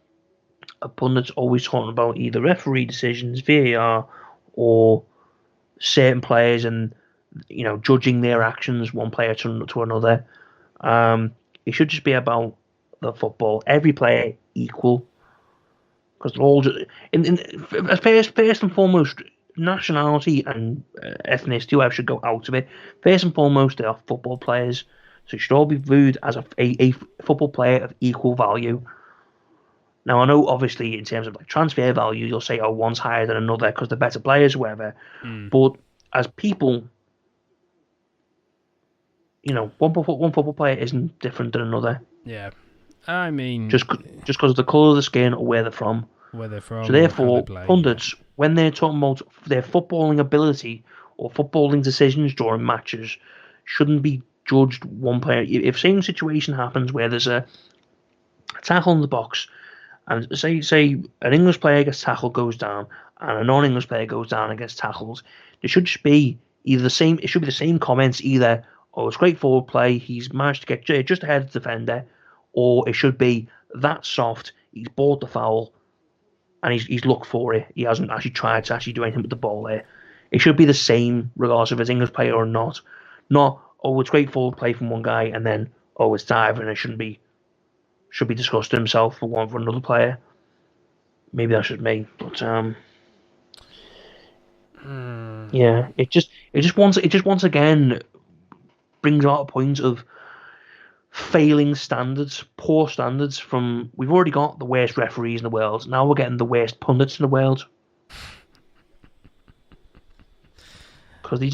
S2: a pundit's always talking about either referee decisions, VAR, or certain players and judging their actions, one player to another. It should just be about the football. Every player equal. Because they're all just, first and foremost, nationality and ethnicity, whoever should go out of it. First and foremost, they are football players, so it should all be viewed as a football player of equal value. Now, I know, obviously, in terms of transfer value, you'll say, one's higher than another because they're better players, or whatever. But as people, one football player isn't different than another.
S1: Yeah. I mean,
S2: just because of the colour of the skin or where they're from.
S1: So
S2: therefore, pundits, when they're talking about their footballing ability or footballing decisions during matches, shouldn't be judged one player. If same situation happens where there's a tackle in the box, and say an English player gets tackled, goes down, and a non-English player goes down and gets tackled, there should just be either the same. It should be the same comments either. It's great forward play. He's managed to get just ahead of the defender. Or it should be that soft. He's bought the foul, and he's looked for it. He hasn't actually tried to actually do anything with the ball there. It should be the same, regardless if it's English player or not. Not it's great forward play from one guy, and then it's diving, and it should be discussing himself for another player. Maybe that's just me, but yeah, it just once again brings out a point of failing standards, poor standards from. We've already got the worst referees in the world. Now we're getting the worst pundits in the world because they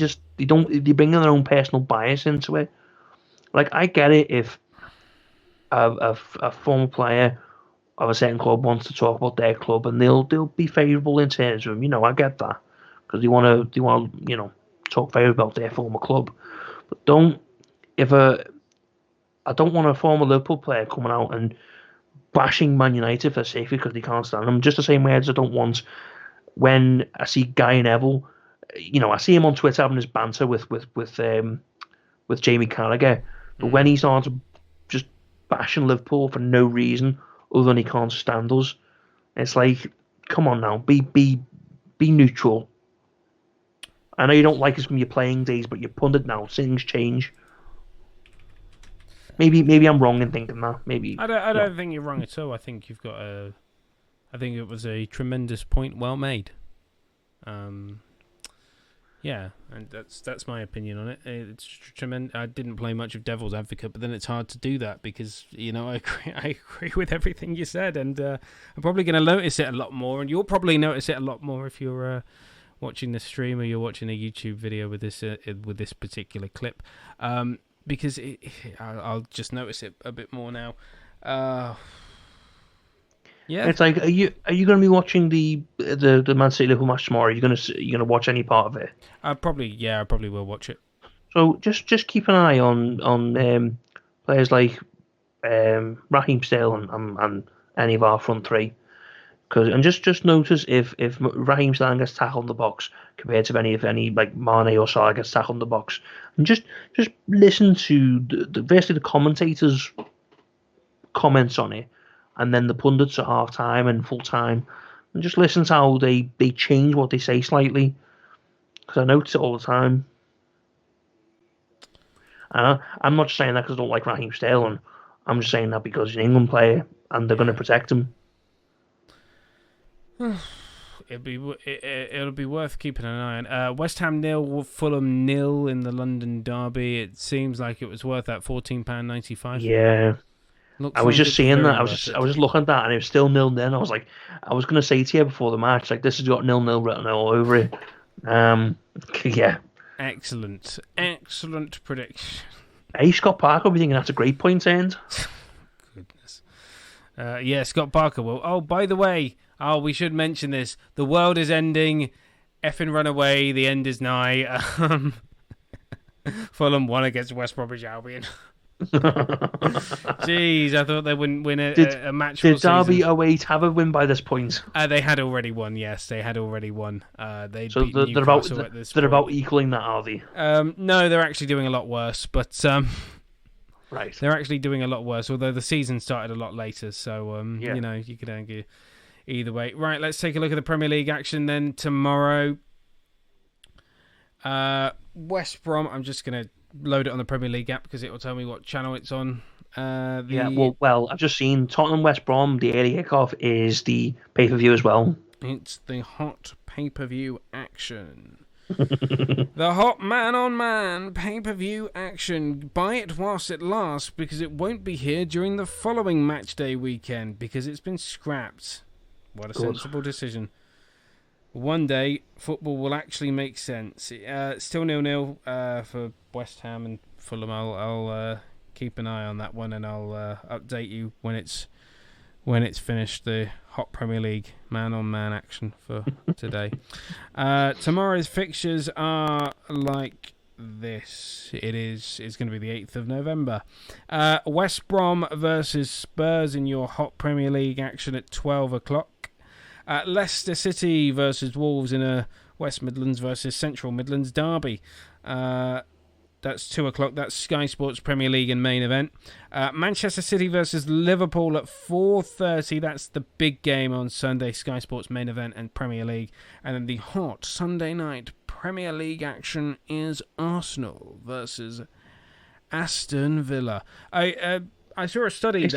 S2: bring in their own personal bias into it. Like, I get it if a former player of a certain club wants to talk about their club and they'll be favourable in terms of them. I get that because they want to talk favourable about their former club, but I don't want a former Liverpool player coming out and bashing Man United for safety because they can't stand them. Just the same way as I don't want when I see Guy Neville, I see him on Twitter having his banter with Jamie Carragher, but when he's on to just bashing Liverpool for no reason other than he can't stand us, it's like, come on now, be neutral. I know you don't like us from your playing days, but you're pundit now. Things change. Maybe I'm wrong in thinking that. Maybe
S1: I don't think you're wrong at all. I think you've got I think it was a tremendous point, well made. Yeah, and that's my opinion on it. It's tremendous. I didn't play much of devil's advocate, but then it's hard to do that because I agree with everything you said, and I'm probably going to notice it a lot more, and you'll probably notice it a lot more if you're watching the stream or you're watching a YouTube video with this particular clip. Because I'll just notice it a bit more now. Yeah,
S2: it's like, are you going to be watching the Man City Liverpool match tomorrow? Are you going to watch any part of it?
S1: I probably will watch it.
S2: So just keep an eye on players like Raheem Sterling and any of our front three. And just notice if Raheem Sterling gets tackled in the box compared to any like Mane or Salah gets tackled in the box, and just listen to the commentators' comments on it, and then the pundits at half time and full time, and just listen to how they change what they say slightly. Because I notice it all the time. And I'm not saying that because I don't like Raheem Sterling. I'm just saying that because he's an England player and they're going to protect him.
S1: It'll be worth keeping an eye on. West Ham 0, Fulham 0 in the London derby. It seems like it was worth that £14.95.
S2: Yeah.
S1: Looks
S2: I was
S1: like
S2: just
S1: it's
S2: seeing
S1: very
S2: that. I was
S1: worth
S2: just
S1: it.
S2: looking at that, and it was still 0-0. I was going to say to you before the match, like, this has got 0-0 written all over it. Yeah.
S1: Excellent prediction.
S2: Hey, Scott Parker, will be thinking that's a great point, end.
S1: Goodness. Yeah, Scott Parker will. Oh, by the way, we should mention this. The world is ending. Effing run away. The end is nigh. Fulham won against West Bromwich Albion. Jeez, I thought they wouldn't win a match.
S2: Did Derby 08 have a win by this point?
S1: They had already won. Yes, they had already won. They
S2: So
S1: beat
S2: they're
S1: Newcastle at this point.
S2: about equaling that, are they?
S1: No, they're actually doing a lot worse. But
S2: right,
S1: they're actually doing a lot worse. Although the season started a lot later, so
S2: yeah.
S1: you know, you could argue either way. Right, let's take a look at the Premier League action then tomorrow. West Brom. I'm just gonna load it on the Premier League app because it will tell me what channel it's on.
S2: Well, I've just seen Tottenham West Brom. The early kickoff is the pay-per-view as well.
S1: It's the hot pay-per-view action. The hot man-on-man pay-per-view action. Buy it whilst it lasts because it won't be here during the following match day weekend because it's been scrapped. What a sensible decision. One day, football will actually make sense. Still 0-0 for West Ham and Fulham. I'll keep an eye on that one and I'll update you when it's finished. The hot Premier League man-on-man action for today. Tomorrow's fixtures are like this. It's going to be the 8th of November. West Brom versus Spurs in your hot Premier League action at 12 o'clock. Leicester City versus Wolves in a West Midlands versus Central Midlands derby. That's 2 o'clock. That's Sky Sports Premier League and main event. Manchester City versus Liverpool at 4:30. That's the big game on Sunday. Sky Sports main event and Premier League. And then the hot Sunday night Premier League action is Arsenal versus Aston Villa. I saw a study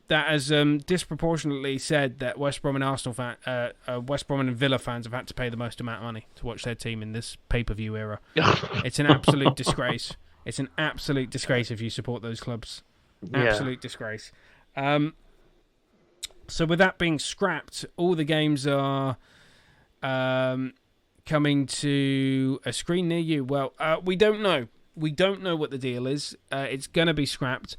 S1: that has disproportionately said that West Brom and West Brom and Villa fans have had to pay the most amount of money to watch their team in this pay-per-view era. It's an absolute disgrace. It's an absolute disgrace if you support those clubs. Absolute disgrace. So with that being scrapped, all the games are coming to a screen near you. Well, we don't know. We don't know what the deal is. It's going to be scrapped.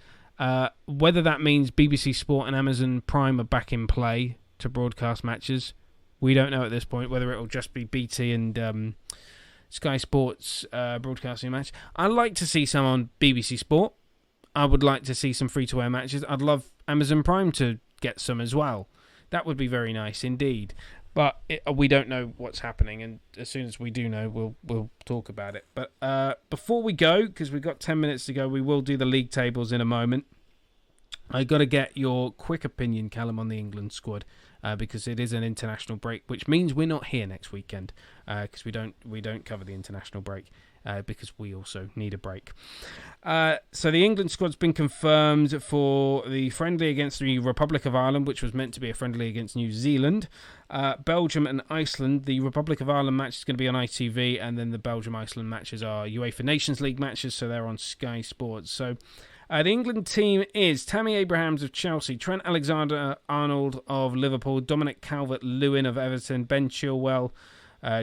S1: Whether that means BBC Sport and Amazon Prime are back in play to broadcast matches, we don't know at this point. Whether it'll just be BT and Sky Sports broadcasting a match. I'd like to see some on BBC Sport. I would like to see some free-to-air matches. I'd love Amazon Prime to get some as well. That would be very nice indeed. But we don't know what's happening, and as soon as we do know, we'll talk about it. But before we go, because we've got 10 minutes to go, we will do the league tables in a moment. I got to get your quick opinion, Callum, on the England squad, because it is an international break, which means we're not here next weekend, because we don't cover the international break. Because we also need a break. So the England squad's been confirmed for the friendly against the Republic of Ireland, which was meant to be a friendly against New Zealand. Belgium and Iceland. The Republic of Ireland match is going to be on ITV, and then the Belgium-Iceland matches are UEFA Nations League matches, so they're on Sky Sports. So the England team is Tammy Abrahams of Chelsea, Trent Alexander-Arnold of Liverpool, Dominic Calvert-Lewin of Everton, Ben Chilwell,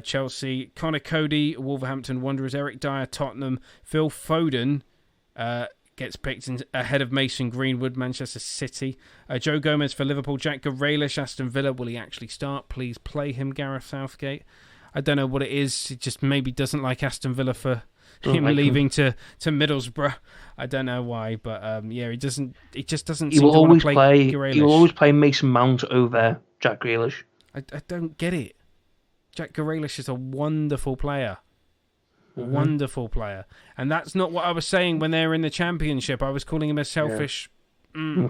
S1: Chelsea, Connor Cody, Wolverhampton Wanderers, Eric Dyer, Tottenham, Phil Foden gets picked ahead of Mason Greenwood, Manchester City, Joe Gomez for Liverpool, Jack Grealish, Aston Villa. Will he actually start? Please play him, Gareth Southgate. I don't know what it is. He just maybe doesn't like Aston Villa for him leaving to Middlesbrough. I don't know why, but he doesn't. He just doesn't. He will always play. Grealish.
S2: He will always play Mason Mount over Jack Grealish.
S1: I don't get it. Jack Grealish is a wonderful player. Wonderful player. And that's not what I was saying when they were in the Championship. I was calling him a selfish...
S2: Yeah. We'll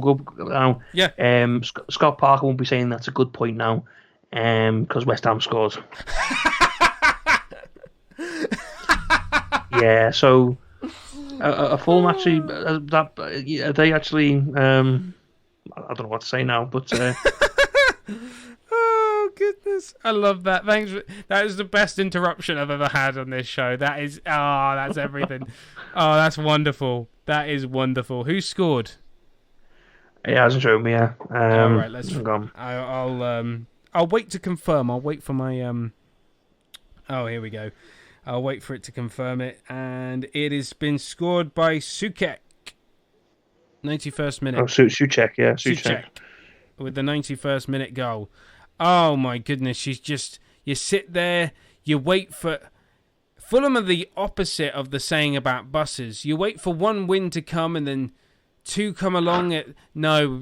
S2: go now.
S1: Yeah.
S2: Scott Parker won't be saying that's a good point now. because West Ham scored. Yeah, so a full match they actually I don't know what to say now, but
S1: Oh goodness, I love that. Thanks. That is the best interruption I've ever had on this show. That is, that's everything. Oh, that's wonderful. That is wonderful. Who scored?
S2: it hasn't shown me yet.
S1: All right, let's.
S2: Go on.
S1: I'll wait to confirm. I'll wait for my Oh, here we go. I'll wait for it to confirm it, and it has been scored by Sukek. 91st minute.
S2: Oh, Souček, yeah,
S1: Souček with the 91st minute goal. Oh my goodness, you sit there, you wait for. Fulham are the opposite of the saying about buses. You wait for one win to come and then two come along. No,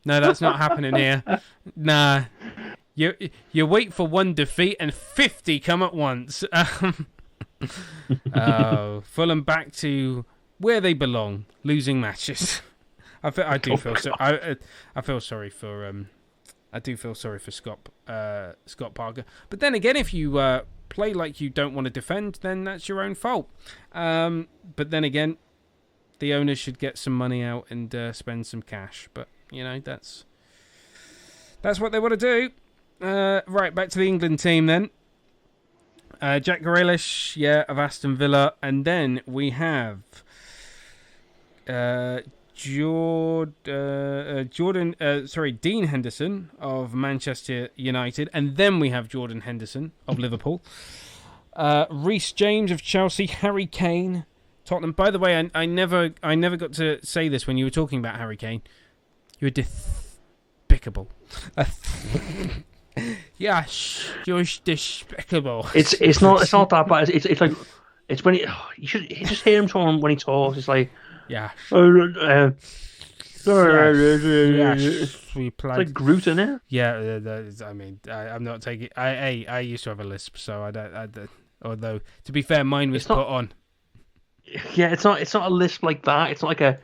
S1: that's not happening here. Nah. You wait for one defeat and 50 come at once. Fulham back to where they belong, losing matches. I do feel sorry for Scott Parker. But then again, if you play like you don't want to defend, then that's your own fault. But then again, the owners should get some money out and spend some cash. But that's what they want to do. Right, back to the England team then. Jack Grealish, of Aston Villa, and then we have Dean Henderson of Manchester United, and then we have Jordan Henderson of Liverpool. Reece James of Chelsea, Harry Kane, Tottenham. By the way, I never got to say this when you were talking about Harry Kane. You were despicable. Yes, you're despicable.
S2: It's not that bad. It's like it's when you just hear him talking when he talks. It's like
S1: yes, we played.
S2: It's like Groot, isn't it?
S1: Yeah, I mean, I'm not taking. I used to have a lisp, so I don't. Although to be fair, mine was put on.
S2: Yeah, it's not a lisp like that. It's not like a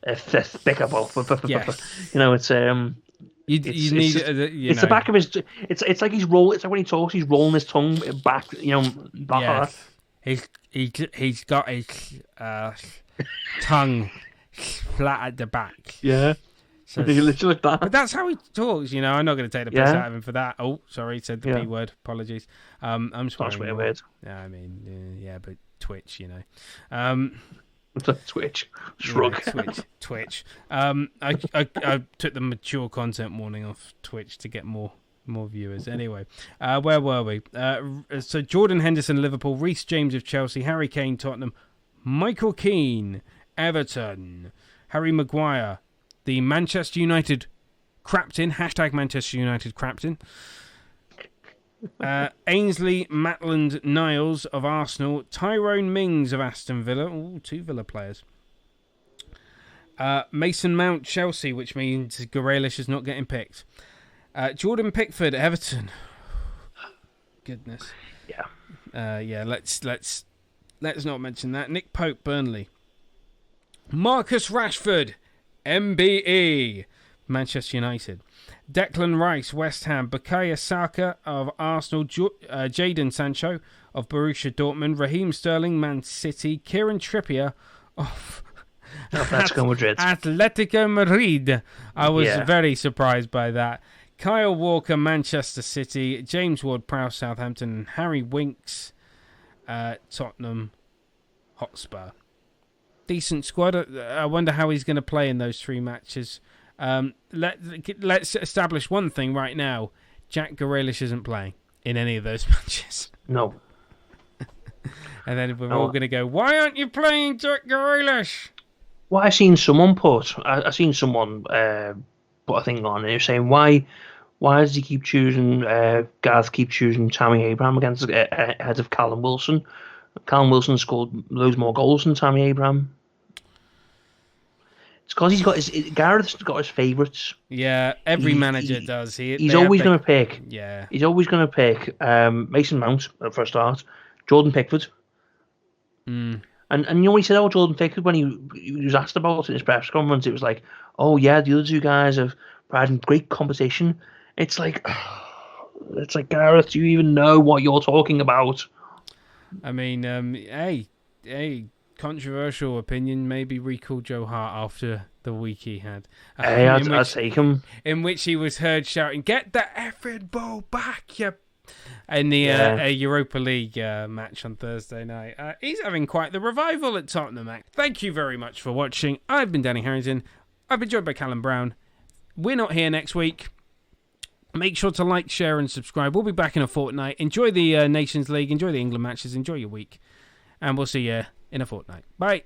S2: despicable.
S1: Yes.
S2: It's It's the back of his. It's like he's rolling. It's like when he talks, he's rolling his tongue back. Back.
S1: Yes. He's got his tongue flat at the back.
S2: Yeah. So he literally like that.
S1: But that's how he talks. I'm not going to take the piss out of him for that. Oh, sorry, said the B word. Apologies. I'm swearing.
S2: Weird.
S1: Yeah, I mean, but Twitch.
S2: Twitch. Shrug.
S1: Twitch. I took the mature content warning off Twitch to get more viewers. Anyway, where were we? So Jordan Henderson, Liverpool, Reece James of Chelsea, Harry Kane, Tottenham, Michael Keane, Everton, Harry Maguire, the Manchester United Crapton, #Manchester United Crapton, Ainsley Maitland-Niles of Arsenal, Tyrone Mings of Aston Villa. Ooh, 2 Villa players. Mason Mount, Chelsea, which means Grealish is not getting picked. Jordan Pickford, Everton. Goodness.
S2: Yeah.
S1: Let's not mention that. Nick Pope, Burnley. Marcus Rashford, MBE, Manchester United. Declan Rice, West Ham. Bukayo Saka of Arsenal. Jadon Sancho of Borussia Dortmund. Raheem Sterling, Man City. Kieran Trippier of Atletico Madrid. I was very surprised by that. Kyle Walker, Manchester City. James Ward-Prowse, Southampton. And Harry Winks, Tottenham Hotspur. Decent squad. I wonder how he's going to play in those 3 matches. Let's establish one thing right now. Jack Grealish isn't playing in any of those matches.
S2: No.
S1: And then we're all going to go, why aren't you playing Jack Grealish?
S2: Well, I seen someone put a thing on it saying why does he keep choosing Gareth keep choosing Tammy Abraham against ahead of Callum Wilson? Callum Wilson scored loads more goals than Tammy Abraham. It's because Gareth's got his favourites.
S1: Yeah, every manager does.
S2: He's always going to pick.
S1: Yeah,
S2: he's always going to pick Mason Mount for a start, Jordan Pickford. And when he said, "Oh, Jordan Pickford," when he was asked about it in his press conference, it was like, "Oh yeah, the other 2 guys have provided great competition." It's like, It's like, Gareth, do you even know what you're talking about?
S1: I mean, hey, controversial opinion. Maybe recall Joe Hart after the week he had.
S2: Hey, I'd take him.
S1: In which he was heard shouting, "Get the effing ball back, you!" In the Europa League match on Thursday night. He's having quite the revival at Tottenham. Thank you very much for watching. I've been Danny Harrington. I've been joined by Callum Brown. We're not here next week. Make sure to like, share, and subscribe. We'll be back in a fortnight. Enjoy the Nations League. Enjoy the England matches. Enjoy your week. And we'll see you in a fortnight. Bye.